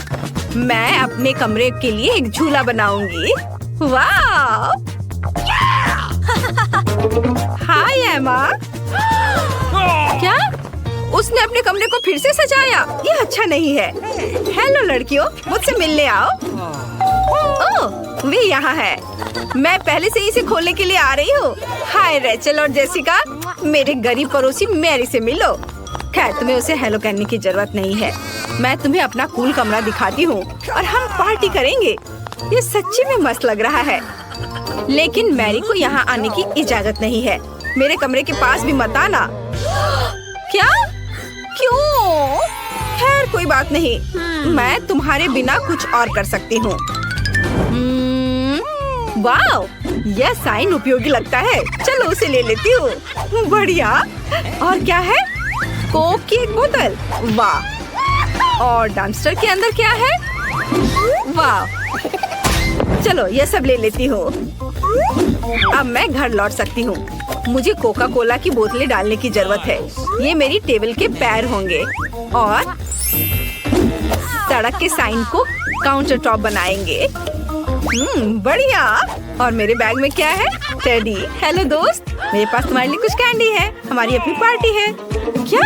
मैं अपने कमरे के लिए एक झूला बनाऊंगी। वाह! हाय एमा। क्या? उसने अपने कमरे को फिर से सजाया। ये अच्छा नहीं है। हेलो लड़कियों, मुझसे मिलने आओ। ओह, वे यहाँ है। मैं पहले से ही इसे खोलने के लिए आ रही हूँ। हाय रेचल और जेसिका, मेरे गरीब पड़ोसी मैरी से मिलो। खैर, तुम्हें उसे हेलो कहने की जरूरत नहीं है। मैं तुम्हें अपना कूल कमरा दिखाती हूँ और हम पार्टी करेंगे। ये सच्ची में मस्त लग रहा है। लेकिन मैरी को यहाँ आने की इजाजत नहीं है। मेरे कमरे के पास भी मत आना। क्या? क्यों? खैर कोई बात नहीं, मैं तुम्हारे बिना कुछ और कर सकती हूँ। वाह, यह साइन उपयोगी लगता है। चलो उसे ले लेती हूँ। बढ़िया। और क्या है? कोक की एक बोतल। वाह। और डम्पस्टर के अंदर क्या है? वाह। चलो यह सब ले लेती हूँ। अब मैं घर लौट सकती हूँ। मुझे कोका कोला की बोतलें डालने की जरूरत है। ये मेरी टेबल के पैर होंगे और सड़क के साइन को काउंटर टॉप बनाएंगे। बढ़िया। और मेरे बैग में क्या है? टेडी। हेलो दोस्त, मेरे पास तुम्हारे लिए कुछ कैंडी है। हमारी अपनी पार्टी है। क्या?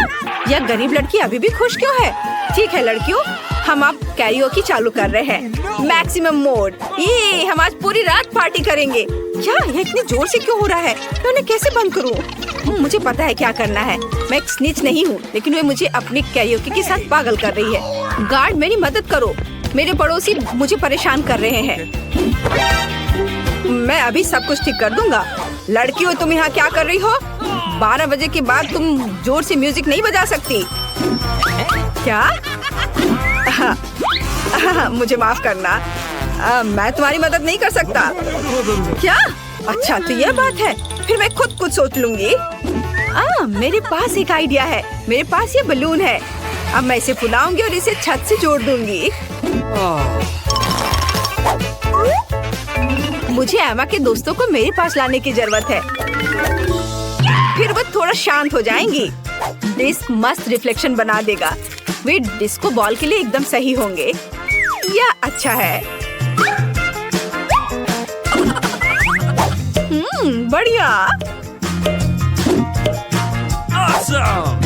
यह गरीब लड़की अभी भी खुश क्यों है? ठीक है लड़कियों, हम अब कैरियोकी चालू कर रहे हैं। Maximum mode. ये हम आज पूरी रात पार्टी करेंगे। क्या ये इतनी जोर से क्यों हो रहा है? मैं उन्हें कैसे बंद करूं? मुझे पता है क्या करना है। मैं एक स्निच नहीं हूँ, लेकिन वे मुझे अपनी कैरियोकी के साथ पागल कर रही है। गार्ड मेरी मदद करो, मेरे पड़ोसी मुझे परेशान कर रहे हैं। मैं अभी सब कुछ ठीक कर दूंगा। लड़की हो तुम यहाँ क्या कर रही हो? 12 बजे के बाद तुम जोर से म्यूजिक नहीं बजा सकती। क्या? मुझे माफ करना, मैं तुम्हारी मदद नहीं कर सकता। क्या? अच्छा तो ये बात है, फिर मैं खुद कुछ सोच लूंगी। मेरे पास एक आइडिया है। मेरे पास ये बलून है। अब मैं इसे फुलाऊंगी और इसे छत से जोड़ दूंगी। मुझे एमा के दोस्तों को मेरे पास लाने की जरूरत है, फिर वो थोड़ा शांत हो जाएंगी। डिस्क मस्त रिफ्लेक्शन बना देगा। वे डिस्को बॉल के लिए एकदम सही होंगे। यह अच्छा है। बढ़िया। Awesome!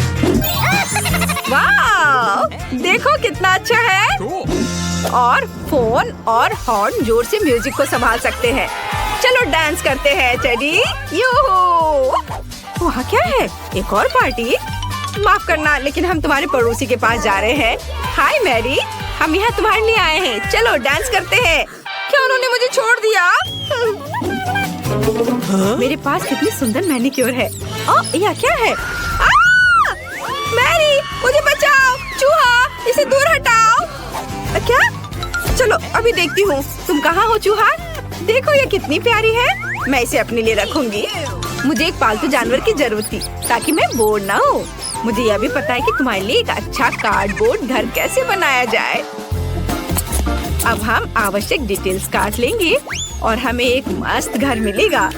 वाह! देखो कितना अच्छा है। Cool! और फोन और हॉर्न जोर से म्यूजिक को संभाल सकते हैं। चलो डांस करते हैं टेडी। यूहू! वहाँ क्या है? एक और पार्टी? माफ करना, लेकिन हम तुम्हारे पड़ोसी के पास जा रहे हैं। हाय मैरी, हम यहाँ तुम्हारे लिए आए हैं। चलो डांस करते हैं। क्या उन्होंने मुझे छोड़ दिया? मेरे पास कितनी सुंदर मैनिक्योर है। यह क्या है? मैरी, मुझे बचाओ! चूहा, इसे दूर हटाओ। क्या? चलो अभी देखती हूँ। तुम कहाँ हो चूहा? देखो ये कितनी प्यारी है। मैं इसे अपने लिए रखूंगी। मुझे एक पालतू जानवर की जरूरत थी ताकि मैं बोर ना हूँ। मुझे यह भी पता है कि तुम्हारे लिए एक अच्छा कार्डबोर्ड घर कैसे बनाया जाए। अब हम आवश्यक डिटेल्स काट लेंगे और हमें एक मस्त घर मिलेगा।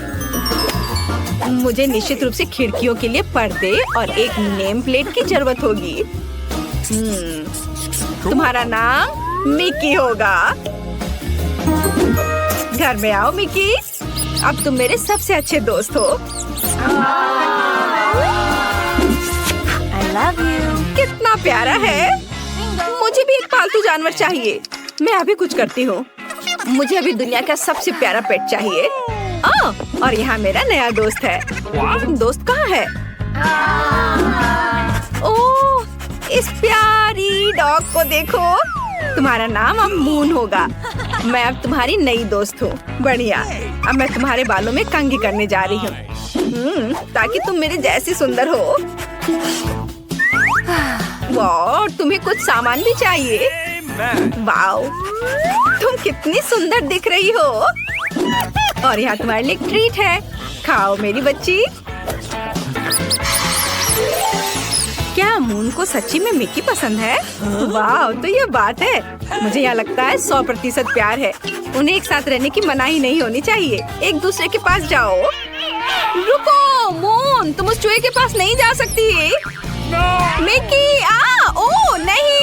मुझे निश्चित रूप से खिड़कियों के लिए पर्दे और एक नेम प्लेट की जरूरत होगी। तुम्हारा नाम मिकी होगा। घर में आओ मिकी, अब तुम मेरे सबसे अच्छे दोस्त हो। I love you. कितना प्यारा है। मुझे भी एक पालतू जानवर चाहिए। मैं अभी कुछ करती हूँ। मुझे अभी दुनिया का सबसे प्यारा पेट चाहिए। और यहाँ मेरा नया दोस्त है। दोस्त कहाँ है? ओह, इस प्यारी डॉग को देखो। तुम्हारा नाम अब मून होगा। मैं अब तुम्हारी नई दोस्त हूँ। बढ़िया। अब मैं तुम्हारे बालों में कंघी करने जा रही हूँ, ताकि तुम मेरे जैसी सुंदर हो। वाह, तुम्हें कुछ सामान भी चाहिए। वाओ, तुम कितनी सुंदर दिख रही हो। और यहाँ तुम्हारे लिए एक ट्रीट है। खाओ मेरी बच्ची। क्या मून को सच्ची में मिकी पसंद है? वाह, तो ये बात है। मुझे यहाँ लगता है 100% प्यार है। उन्हें एक साथ रहने की मनाही नहीं होनी चाहिए। एक दूसरे के पास जाओ। रुको मून, तुम उस चूहे के पास नहीं जा सकती। मिकी, ओ नहीं।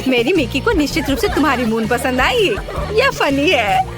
मेरी मिकी को निश्चित रूप से तुम्हारी मून पसंद आई। यह फनी है।